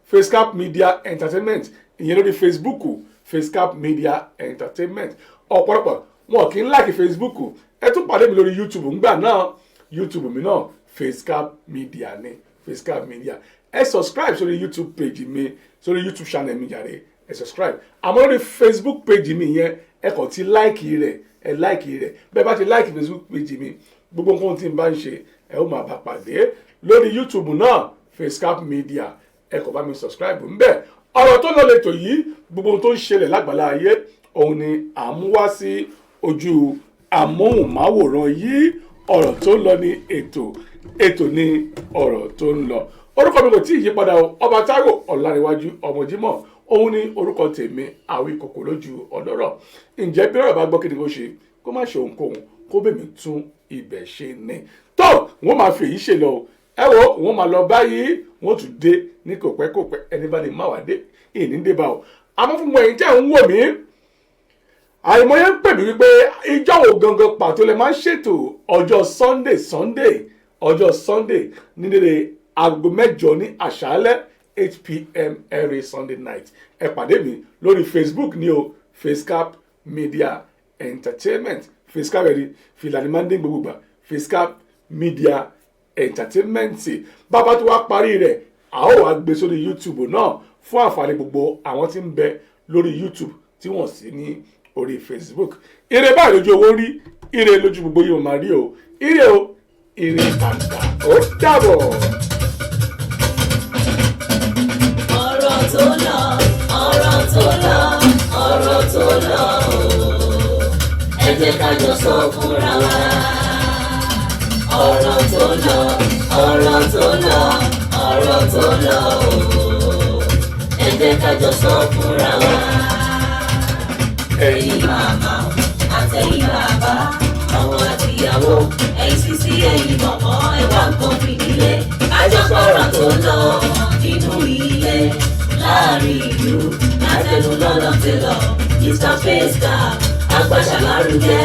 Facecap Media Entertainment ìyẹn lórí Facebook Facecap Media Entertainment ọ̀pọ̀lọpọ̀ wọn kì í like Facebook ẹ tún pàdé mi lórí YouTube ńgbà náà YouTube mi náà Facecap Media ni Facecap Media ẹ subscribe sórí YouTube page mi sórí YouTube channel mi jàre ẹ subscribe àmọ́ lórí Facebook page mi yẹn ẹ kàn ti like rẹ̀ ẹ like rẹ̀ bẹ́ẹ̀ bá ti like Facebook page mi gbogbo nǹkan tí n bá ń ṣe ẹ ó máa bá pàdé lórí YouTube náà Facecap Media ẹ kàn bá mi subscribe ńbẹ̀ ọ̀rọ̀ tó lọ lẹ́tọ̀ yìí gbogbo ohun tó ń ṣẹlẹ̀ lágbàlá ayé òun ni à ń wá sí ojú amóhùnmáwòrán yìí ọ̀rọ̀ tó ń lọ ní ètò ní ọ̀rọ̀ tó ń lọ orúkọ mi kò tí ì yípadà ọba Táíwò Ọláníwájú ọmọ Jímọ̀ òun ní orúkọ tèmi Àwíkòkò lójú ọlọ́rọ̀ ǹjẹ́ bí ọ̀rọ̀ bá gbọ́ kí ni kó ṣe kó má ṣe ohunkóhun kó bèmí tún ibẹ̀ ṣe ní tó wọ́n máa fi èyí ṣe lọ ẹ wo wọ́n máa lọ báyìí wọ́n tún dé ní kòpẹ́kòpẹ́ ẹni bá lè má wá dé ìní dé bá o àmọ́ fún ẹ̀yin tẹ́ ń wò mí àìmọye ń pè mí wípé ìjọ wo gangan pàtó lè máa ń ṣètò ọjọ́ Sunday ní dédé aago 8 ní àṣálẹ́ 8 p.m. every Sunday night ẹ pàdé mi lórí Facebook ní o Facecap Media Entertainment Facecap ẹ̀rí fìlàní máa ń dín gbogbo gbà Facecap Media Entertainment bàbá tó wá parí rẹ̀ a ó wá gbé sórí YouTube náà fún àǹfààní gbogbo àwọn tí ń bẹ lórí YouTube tí wọ́n sì ní orí Facebook ire báyìí lójú owó rí ire lójú gbogbo yìí máa rí o ire kàkà ó dàbọ̀. ọ̀rọ̀ tó lọ ẹ jẹ́ ká jọ sọ fúnra wa. ọ̀rọ̀ tó lọ ẹ jẹ́ ká jọ sọ fúnra wa. ẹ̀yin màmá àtẹ̀yin bàbá ọmọ àtìyàwó ẹ̀yin sísí ẹ̀yin bọ̀bọ̀ ẹ wá nǹkan fìdílé kájọpọ̀ ọ̀rọ̀ tó lọ nínú ilé láàrin ìlú látẹnu lọ́nà tẹ́lọ̀ Mr. Facecap agbàṣà lárugẹ.